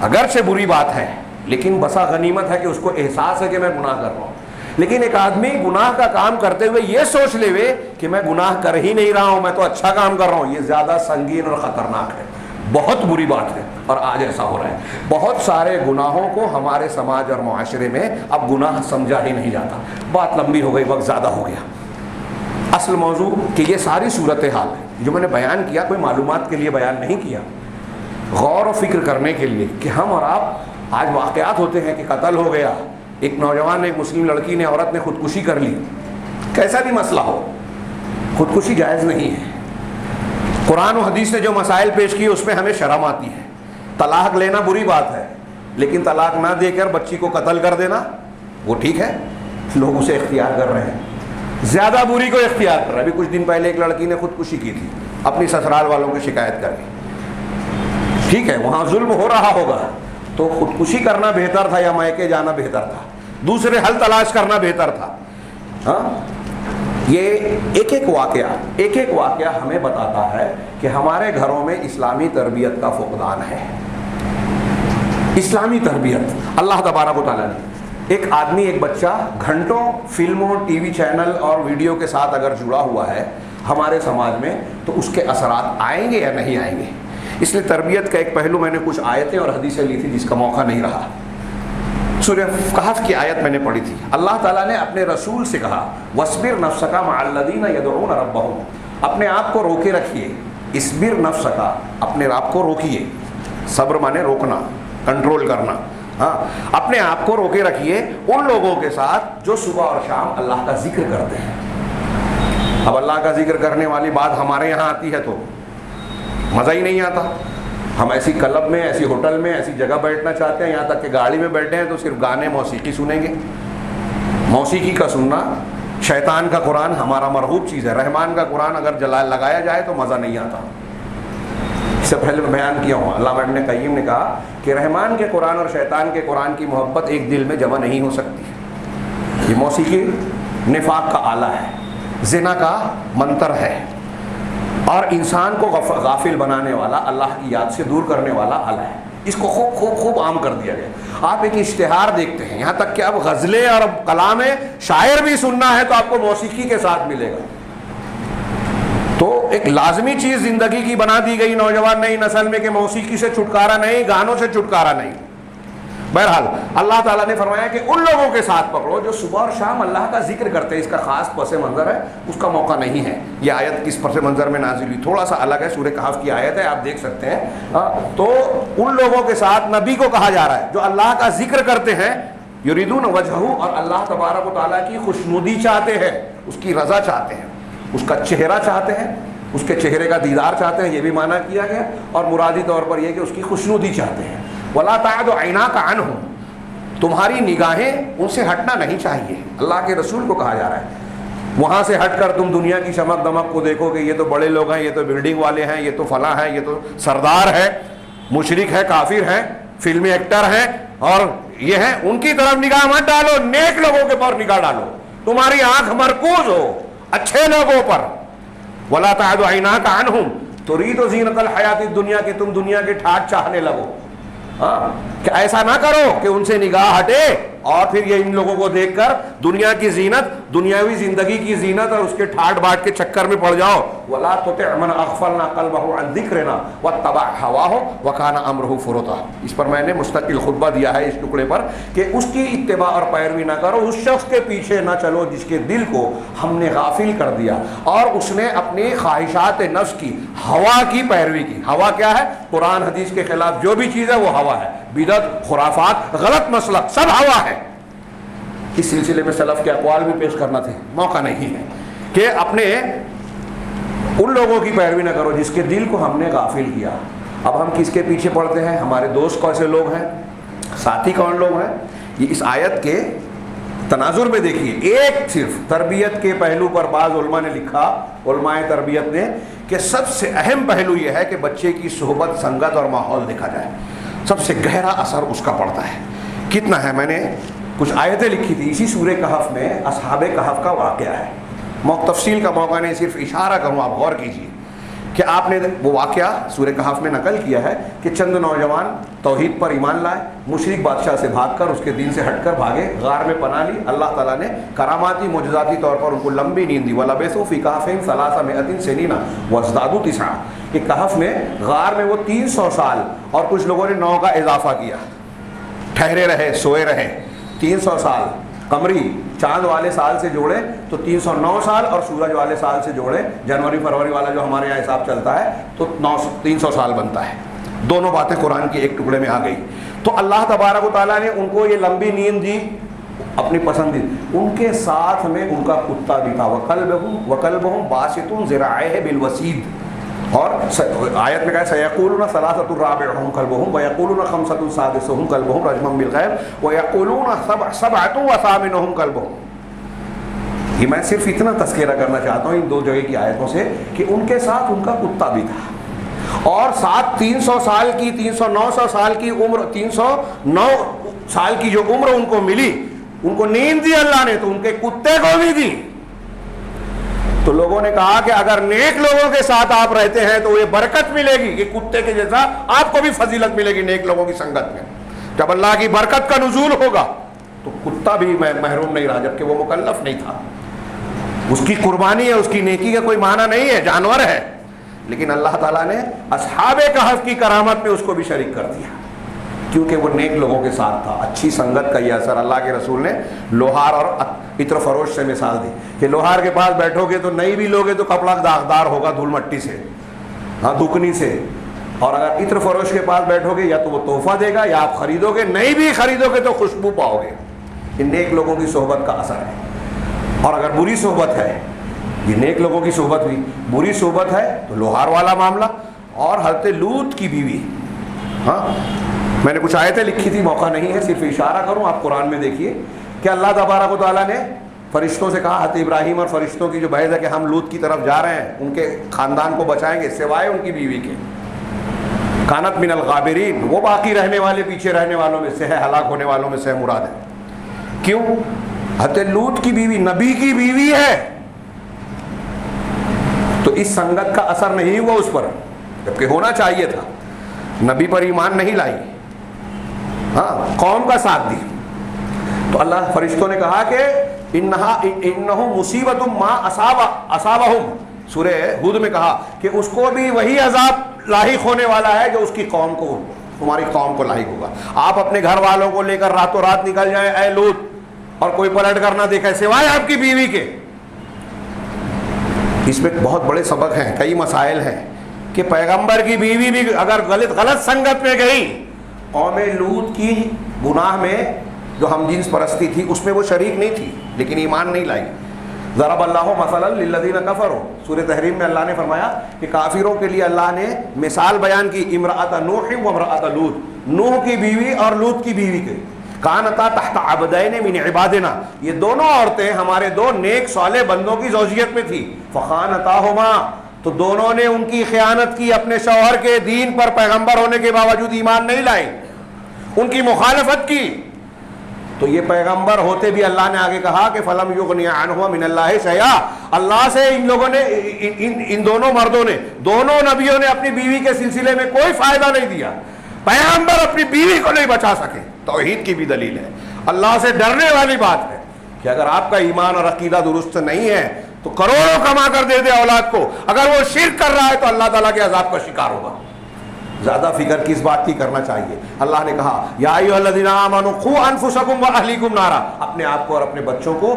اگرچہ بری بات ہے لیکن بسا غنیمت ہے کہ اس کو احساس ہے کہ میں گناہ کر رہا ہوں۔ لیکن ایک آدمی گناہ کا کام کرتے ہوئے یہ سوچ لے کہ میں گناہ کر ہی نہیں رہا ہوں، میں تو اچھا کام کر رہا ہوں، یہ زیادہ سنگین اور خطرناک ہے، بہت بری بات ہے، اور آج ایسا ہو رہا ہے۔ بہت سارے گناہوں کو ہمارے سماج اور معاشرے میں اب گناہ سمجھا ہی نہیں جاتا۔ بات لمبی ہو گئی، وقت زیادہ ہو گیا۔ اصل موضوع کہ یہ ساری صورتحال جو میں نے بیان کیا کوئی معلومات کے لیے بیان نہیں کیا، غور و فکر کرنے کے لیے کہ ہم اور آپ آج واقعات ہوتے ہیں کہ قتل ہو گیا، ایک نوجوان نے، ایک مسلم لڑکی نے، عورت نے خودکشی کر لی، کیسا بھی مسئلہ ہو، خودکشی جائز نہیں ہے، قرآن و حدیث نے جو مسائل پیش کیے اس میں ہمیں شرم آتی ہے. طلاق لینا بری بات ہے, لیکن طلاق نہ دے کر بچی کو قتل کر دینا وہ ٹھیک ہے, لوگ اسے اختیار کر رہے ہیں. زیادہ بری کو اختیار کر رہا ہے. ابھی کچھ دن پہلے ایک لڑکی نے خودکشی کی تھی اپنی سسرال والوں کی شکایت کر کے. ٹھیک ہے, وہاں ظلم ہو رہا ہوگا تو خودکشی کرنا بہتر تھا یا میکے جانا بہتر تھا, دوسرے حل تلاش کرنا بہتر تھا. ہاں, یہ ایک ایک واقعہ ہمیں بتاتا ہے کہ ہمارے گھروں میں اسلامی تربیت کا فقدان ہے. اسلامی تربیت اللہ تبارک و تعالیٰ نے, ایک آدمی ایک بچہ گھنٹوں فلموں ٹی وی چینل اور ویڈیو کے ساتھ اگر جڑا ہوا ہے ہمارے سماج میں تو اس کے اثرات آئیں گے یا نہیں آئیں گے. اس لیے تربیت کا ایک پہلو میں نے کچھ آیتیں اور حدیثیں لی تھی جس کا موقع نہیں رہا. سورہ کہف کی آیت میں نے پڑھی تھی. اللہ تعالیٰ نے اپنے رسول سے کہا وَاصْبِرْ نَفْسَكَ مَعَ الَّذِينَ يَدْعُونَ رَبَّهُمْ, اپنے آپ کو روکے رکھیے. اصبر نفسك, اپنے آپ کو روکیے. صبر مانے روکنا, کنٹرول کرنا. ہاں, اپنے آپ کو روکے رکھیے ان لوگوں کے ساتھ جو صبح اور شام اللہ کا ذکر کرتے ہیں. اب اللہ کا ذکر کرنے والی بات ہمارے یہاں آتی ہے تو مزہ ہی نہیں آتا. ہم ایسی کلب میں, ایسی ہوٹل میں, ایسی جگہ بیٹھنا چاہتے ہیں, یہاں تک کہ گاڑی میں بیٹھے ہیں تو صرف گانے موسیقی سنیں گے. موسیقی کا سننا, شیطان کا قرآن ہمارا مرغوب چیز ہے. رحمان کا قرآن اگر لگایا جائے تو مزہ نہیں آتا. اس سے پہلے میں بیان کیا ہوں, علامہ ابن قیم نے کہا کہ رحمان کے قرآن اور شیطان کے قرآن کی محبت ایک دل میں جمع نہیں ہو سکتی. یہ موسیقی نفاق کا آلہ ہے, زنا کا منتر ہے, اور انسان کو غافل بنانے والا, اللہ کی یاد سے دور کرنے والا آلہ ہے. اس کو خوب عام کر دیا گیا. آپ ایک اشتہار دیکھتے ہیں, یہاں تک کہ اب غزلیں اور کلام شاعر بھی سننا ہے تو آپ کو موسیقی کے ساتھ ملے گا. تو ایک لازمی چیز زندگی کی بنا دی گئی نوجوان نئی نسل میں کہ موسیقی سے چھٹکارا نہیں, گانوں سے چھٹکارا نہیں. بہرحال اللہ تعالیٰ نے فرمایا کہ ان لوگوں کے ساتھ پکڑو جو صبح اور شام اللہ کا ذکر کرتے ہیں. اس کا خاص پس منظر ہے, اس کا موقع نہیں ہے. یہ آیت کس پس منظر میں نازل ہوئی تھوڑا سا الگ ہے, سورہ کہف کی آیت ہے, آپ دیکھ سکتے ہیں. تو ان لوگوں کے ساتھ نبی کو کہا جا رہا ہے جو اللہ کا ذکر کرتے ہیں, یریدون وجہہ, اور اللہ تبارک و تعالیٰ کی خوشنودی چاہتے ہیں, اس کی رضا چاہتے ہیں, اس کا چہرہ چاہتے ہیں, اس کے چہرے کا دیدار چاہتے ہیں. یہ بھی معنی کیا گیا, اور مرادی طور پر یہ کہ اس کی خوشنودی چاہتے ہیں. وَلَا تَعْدُ عَيْنَاكَ عَنْهُمْ, تمہاری نگاہیں ان سے ہٹنا نہیں چاہیے. اللہ کے رسول کو کہا جا رہا ہے وہاں سے ہٹ کر تم دنیا کی چمک دمک کو دیکھو کہ یہ تو بڑے لوگ ہیں, یہ تو بلڈنگ والے ہیں, یہ تو فلاں ہیں, یہ تو سردار ہے, مشرک ہے, کافر ہیں, فلمی ایکٹر ہیں, اور یہ ہیں. ان کی طرف نگاہ مت ڈالو, نیک لوگوں کے پر نگاہ ڈالو. تمہاری آنکھ مرکوز ہو اچھے لوگوں پر. وَلَا تَعْدُ عَيْنَاكَ عَنْهُمْ تُرِيدُ زِينَةَ الْحَيَاةِ الدُّنْيَا, کہ تم دنیا کے ٹھاٹ چاہنے لگو. کہ ایسا نہ کرو کہ ان سے نگاہ ہٹے اور پھر یہ ان لوگوں کو دیکھ کر دنیا کی زینت, دنیاوی زندگی کی زینت اور اس کے ٹھاٹ باٹ کے چکر میں پڑ جاؤ. وَلَا تُطِعْ مَنْ أَغْفَلْنَا قَلْبَهُ عَنْ ذِكْرِنَا وَاتَّبَعَ هَوَاهُ وَكَانَ أَمْرُهُ فُرُطًا. اس پر میں نے مستقل خطبہ دیا ہے اس ٹکڑے پر کہ اس کی اتباع اور پیروی نہ کرو, اس شخص کے پیچھے نہ چلو جس کے دل کو ہم نے غافل کر دیا اور اس نے اپنی خواہشات نفس کی, ہوا کی پیروی کی. ہوا کیا ہے؟ قرآن حدیث کے خلاف جو بھی چیز ہے وہ ہوا ہے. بدعت, خرافات, غلط مسلک, سب ہوا ہے. اس سلسلے میں سلف کے اقوال بھی پیش کرنا تھے, موقع نہیں ہے کہ اپنے ان لوگوں کی پیروی نہ کرو جس کے دل کو ہم نے غافل کیا. اب ہم کس کے پیچھے پڑتے ہیں؟ ہمارے دوست کیسے لوگ ہیں, ساتھی کون لوگ ہیں. یہ اس آیت کے تناظر میں دیکھیے. ایک صرف تربیت کے پہلو پر بعض علماء نے لکھا, علماء تربیت نے, کہ سب سے اہم پہلو یہ ہے کہ بچے کی صحبت, سنگت اور ماحول دیکھا جائے. سب سے گہرا اثر اس کا پڑتا ہے. کتنا ہے؟ میں نے کچھ آیتیں لکھی تھی اسی سورہ کہف میں, اصحاب کہف کا واقعہ ہے. تفصیل کا موقع نہیں, صرف اشارہ کروں, آپ غور کیجیے کہ آپ نے وہ واقعہ سورہ کہف میں نقل کیا ہے کہ چند نوجوان توحید پر ایمان لائے, مشرک بادشاہ سے بھاگ کر, اس کے دین سے ہٹ کر بھاگے, غار میں پناہ لی. اللہ تعالیٰ نے کراماتی معجزاتی طور پر ان کو لمبی نیند دی. وَلَبِثُوا فِي كَهْفِهِمْ 300 سِنِينَ وَازْدَادُوا 9. کہ کہف میں, غار میں وہ 300 سال اور کچھ لوگوں نے 9 کا اضافہ کیا, ٹھہرے رہے, سوئے رہے. 300 سال قمری چاند والے سال سے جوڑے تو 309 سال, اور سورج والے سال سے جوڑے جنوری فروری والا جو ہمارے یہاں حساب چلتا ہے تو 300 سال بنتا ہے. دونوں باتیں قرآن کے ایک ٹکڑے میں آ گئی. تو اللہ تبارک و تعالیٰ نے ان کو یہ لمبی نیند دی اپنی پسندیدہ. ان کے ساتھ میں ان کا کتا بھی تھا. وَكَلْبُهُمْ بَاسِطٌ ذِرَاعَيْهِ بِالْوَسِيدِ. اور آیت میں کہا سیقولون ثلاثۃ رابعہم کلبہم ویقولون خمسۃ سادسہم کلبہم رجما بالغیب ویقولون سبعۃ وثامنہم کلبہم. یہ میں صرف اتنا تذکرہ کرنا چاہتا ہوں ان دو جگہ کی آیتوں سے کہ ان کے ساتھ ان کا کتا بھی تھا، اور ساتھ 300 سال کی 900 سال کی عمر 309 سال کی جو عمر ان کو ملی، ان کو نیند دی اللہ نے تو ان کے کتے کو بھی دی. تو لوگوں نے کہا کہ اگر نیک لوگوں کے ساتھ آپ رہتے ہیں تو یہ برکت ملے گی، یہ کتے کے جیسا آپ کو بھی فضیلت ملے گی نیک لوگوں کی سنگت میں. جب اللہ کی برکت کا نزول ہوگا تو کتا بھی محروم نہیں رہا، جبکہ وہ مکلف نہیں تھا. اس کی قربانی ہے، اس کی نیکی کا کوئی معنی نہیں ہے، جانور ہے، لیکن اللہ تعالیٰ نے اصحاب کہف کی کرامت میں اس کو بھی شریک کر دیا کیونکہ وہ نیک لوگوں کے ساتھ تھا. اچھی سنگت کا یہ اثر اللہ کے رسول نے لوہار اور عطر فروش سے مثال دی کہ لوہار کے پاس بیٹھو گے تو نہیں بھی لوگے تو کپڑا داغدار ہوگا دھول مٹی سے، ہاں دکنی سے، اور اگر عطر فروش کے پاس بیٹھو گے یا تو وہ تحفہ دے گا یا آپ خریدو گے، نہیں بھی خریدو گے تو خوشبو پاؤ گے. یہ نیک لوگوں کی صحبت کا اثر ہے. اور اگر بری صحبت ہے، یہ نیک لوگوں کی صحبت ہوئی، بری صحبت ہے تو لوہار والا معاملہ. اور حضرت لوط کی بیوی، ہاں میں نے کچھ آیتیں لکھی تھی، موقع نہیں ہے، صرف اشارہ کروں، آپ قرآن میں دیکھیے کہ اللہ تبارک و تعالیٰ نے فرشتوں سے کہا، حضرت ابراہیم اور فرشتوں کی جو بحث ہے کہ ہم لوط کی طرف جا رہے ہیں، ان کے خاندان کو بچائیں گے سوائے ان کی بیوی کے. کانت من الغابرین، وہ باقی رہنے والے، پیچھے رہنے والوں میں سے ہے، ہلاک ہونے والوں میں سے مراد ہے. کیوں؟ حضرت لوط کی بیوی نبی کی بیوی ہے، تو اس سنگت کا اثر نہیں ہوا اس پر، جبکہ ہونا چاہیے تھا. نبی پر ایمان نہیں لائی، ہاں قوم کا ساتھ دی. تو اللہ فرشتوں نے کہا کہ انہم مصیبت ما اصابہم، سورہ ہود میں کہا کہ اس کو بھی وہی عذاب لاحق ہونے والا ہے جو اس کی قوم کو، تمہاری قوم کو لاحق ہوگا. آپ اپنے گھر والوں کو لے کر راتوں رات نکل جائیں اے لوط، اور کوئی پلٹ کر نہ دیکھے سوائے آپ کی بیوی کے. اس میں بہت بڑے سبق ہیں، کئی مسائل ہیں کہ پیغمبر کی بیوی بھی اگر غلط سنگت میں گئی، قوم لوط کی گناہ میں جو ہم جنس پرستی تھی اس میں وہ شریک نہیں تھی لیکن ایمان نہیں لائی. ضرب اللہ مثلا للذین کفروا، سورہ تحریم میں اللہ نے فرمایا کہ کافروں کے لیے اللہ نے مثال بیان کی، امرأۃ نوح و امرأۃ لوط، نوح کی بیوی اور لوط کی بیوی کے. کانتا تحت عبدین من عبادنا، یہ دونوں عورتیں ہمارے دو نیک صالح بندوں کی زوجیت میں تھی. فخانتاہما، تو دونوں نے ان کی خیانت کی، اپنے شوہر کے دین پر پیغمبر ہونے کے باوجود ایمان نہیں لائے، ان کی مخالفت کی. تو یہ پیغمبر ہوتے بھی اللہ نے آگے کہا کہ فلم یغنی عنہما من اللہ شیئا، اللہ سے ان لوگوں نے، ان دونوں مردوں نے، دونوں نبیوں نے اپنی بیوی کے سلسلے میں کوئی فائدہ نہیں دیا. پیغمبر اپنی بیوی کو نہیں بچا سکے. توحید کی بھی دلیل ہے، اللہ سے ڈرنے والی بات ہے کہ اگر آپ کا ایمان اور عقیدہ درست نہیں ہے تو کروڑوں کما کر دے دے اولاد کو، اگر وہ شرک کر رہا ہے تو اللہ تعالیٰ کے عذاب کا شکار ہوگا. زیادہ فکر کس بات کی کرنا چاہیے؟ اللہ نے کہا یا ایھا الذین آمنوا قوا انفسکم واہلیکم نارا، اپنے آپ کو اور اپنے بچوں کو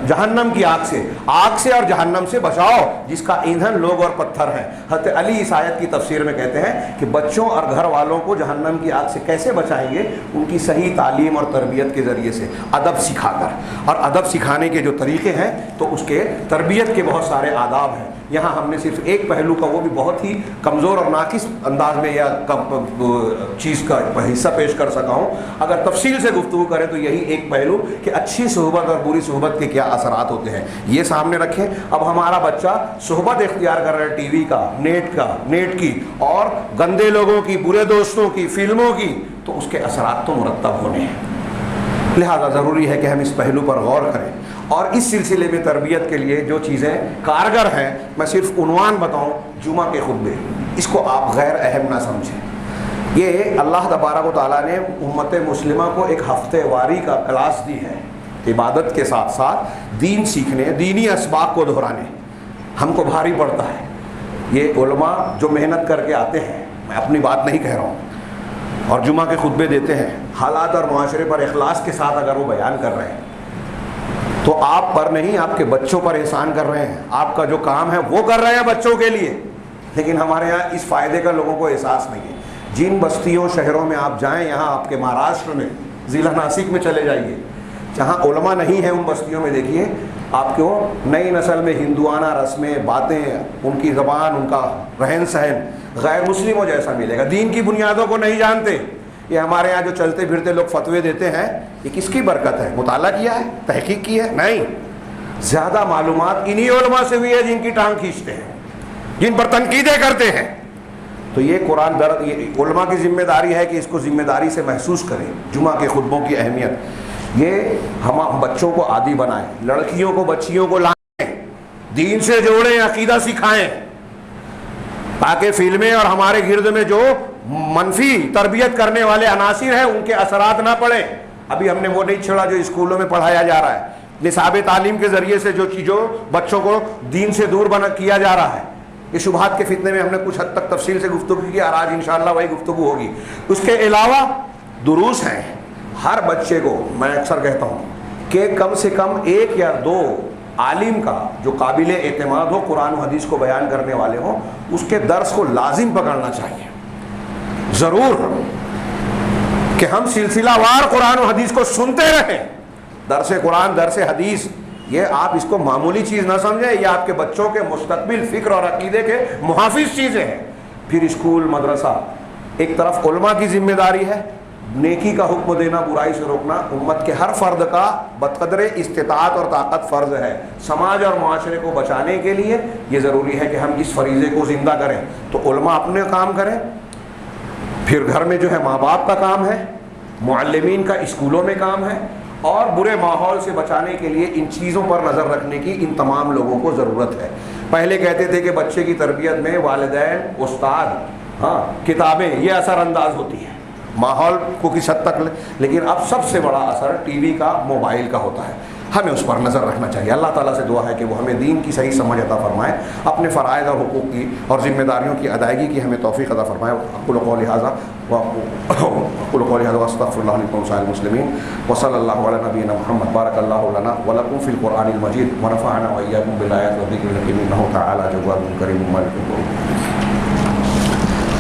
جہنم کی آگ سے اور جہنم سے بچاؤ جس کا ایندھن لوگ اور پتھر ہیں. حضرت علی اس آیت کی تفسیر میں کہتے ہیں کہ بچوں اور گھر والوں کو جہنم کی آگ سے کیسے بچائیں گے؟ ان کی صحیح تعلیم اور تربیت کے ذریعے سے، ادب سکھا کر. اور ادب سکھانے کے جو طریقے ہیں تو اس کے تربیت کے بہت سارے آداب ہیں. یہاں ہم نے صرف ایک پہلو کا، وہ بھی بہت ہی کمزور اور ناقص انداز میں یا چیز کا حصہ پیش کر سکا ہوں. اگر تفصیل سے گفتگو کریں تو یہی ایک پہلو کہ اچھی صحبت اور بری صحبت کے کیا اثرات ہوتے ہیں یہ سامنے رکھیں. اب ہمارا بچہ صحبت اختیار کر رہا ہے ٹی وی کا، نیٹ کی، اور گندے لوگوں کی، برے دوستوں کی، فلموں کی، تو اس کے اثرات تو مرتب ہونے ہیں. لہذا ضروری ہے کہ ہم اس پہلو پر غور کریں. اور اس سلسلے میں تربیت کے لیے جو چیزیں کارگر ہیں، میں صرف عنوان بتاؤں، جمعہ کے خطبے، اس کو آپ غیر اہم نہ سمجھیں. یہ اللہ تبارک و تعالیٰ نے امت مسلمہ کو ایک ہفتے واری کا کلاس دی ہے، عبادت کے ساتھ ساتھ دین سیکھنے، دینی اسباق کو دہرانے. ہم کو بھاری پڑتا ہے. یہ علماء جو محنت کر کے آتے ہیں، میں اپنی بات نہیں کہہ رہا ہوں، اور جمعہ کے خطبے دیتے ہیں، حالات اور معاشرے پر اخلاص کے ساتھ اگر وہ بیان کر رہے ہیں تو آپ پر نہیں، آپ کے بچوں پر احسان کر رہے ہیں. آپ کا جو کام ہے وہ کر رہے ہیں بچوں کے لیے، لیکن ہمارے یہاں اس فائدے کا لوگوں کو احساس نہیں ہے. جن بستیوں شہروں میں آپ جائیں، یہاں آپ کے مہاراشٹر میں ضلع ناسک میں چلے جائیے، جہاں علماء نہیں ہیں ان بستیوں میں دیکھیے آپ کیوں نئی نسل میں ہندوانہ رسمیں، باتیں، ان کی زبان، ان کا رہن سہن غیر مسلموں جیسا ملے گا، دین کی بنیادوں کو نہیں جانتے. یہ ہمارے یہاں جو چلتے پھرتے لوگ فتوے دیتے ہیں، یہ کس کی برکت ہے؟ مطالعہ کیا ہے؟ تحقیق کی ہے؟ نہیں. زیادہ معلومات انہی علماء سے ہوئی ہے جن کی ٹانگ کھینچتے ہیں، جن پر تنقیدیں کرتے ہیں. تو یہ قرآن یہ علماء کی ذمہ داری ہے کہ اس کو ذمہ داری سے محسوس کریں. جمعہ کے خطبوں کی اہمیت، یہ ہم بچوں کو عادی بنائیں، لڑکیوں کو بچیوں کو لائیں، دین سے جوڑیں، عقیدہ سکھائیں، تاکہ فلمیں اور ہمارے گرد میں جو منفی تربیت کرنے والے عناصر ہیں ان کے اثرات نہ پڑیں. ابھی ہم نے وہ نہیں چھوڑا جو اسکولوں میں پڑھایا جا رہا ہے، نصاب تعلیم کے ذریعے سے جو چیزوں بچوں کو دین سے دور کیا جا رہا ہے. یہ شبہات کے فتنے میں ہم نے کچھ حد تک تفصیل سے گفتگو کی، اور آج انشاءاللہ وہی گفتگو ہوگی. اس کے علاوہ دروس ہیں. ہر بچے کو میں اکثر کہتا ہوں کہ کم سے کم 1 یا 2 عالم کا جو قابل اعتماد ہو، قرآن و حدیث کو بیان کرنے والے ہوں، اس کے درس کو لازم پکڑنا چاہیے. ضرور کہ ہم سلسلہ وار قرآن و حدیث کو سنتے رہیں. درس قرآن، درس حدیث، یہ آپ اس کو معمولی چیز نہ سمجھیں، یہ آپ کے بچوں کے مستقبل فکر اور عقیدے کے محافظ چیزیں ہیں. پھر اسکول، مدرسہ، ایک طرف علماء کی ذمہ داری ہے نیکی کا حکم دینا، برائی سے روکنا. امت کے ہر فرد کا بقدر استطاعت اور طاقت فرض ہے. سماج اور معاشرے کو بچانے کے لیے یہ ضروری ہے کہ ہم اس فریضے کو زندہ کریں. تو علماء اپنے کام کریں، پھر گھر میں جو ہے ماں باپ کا کام ہے، معلمین کا اسکولوں میں کام ہے، اور برے ماحول سے بچانے کے لیے ان چیزوں پر نظر رکھنے کی ان تمام لوگوں کو ضرورت ہے. پہلے کہتے تھے کہ بچے کی تربیت میں والدین، استاد، کتابیں یہ اثر انداز ہوتی ہے، ماحول کو کس حد تک، لیکن اب سب سے بڑا اثر ٹی وی کا، موبائل کا ہوتا ہے. ہمیں اس پر نظر رکھنا چاہیے. اللہ تعالیٰ سے دعا ہے کہ وہ ہمیں دین کی صحیح سمجھ عطا فرمائے، اپنے فرائض اور حقوق کی اور ذمہ داریوں کی ادائیگی کی ہمیں توفیق عطا فرمائے. اقول قولی ھذا واستغفر اللہ لکم ولسائر المسلمین وصلی اللہ علی نبینا محمد. بارک اللہ لنا ولکم فی القرآن المجید ونفعنا وإیاکم بالآیات والذکر الحکیم انہ تعالی جواد کریم مالک الملک.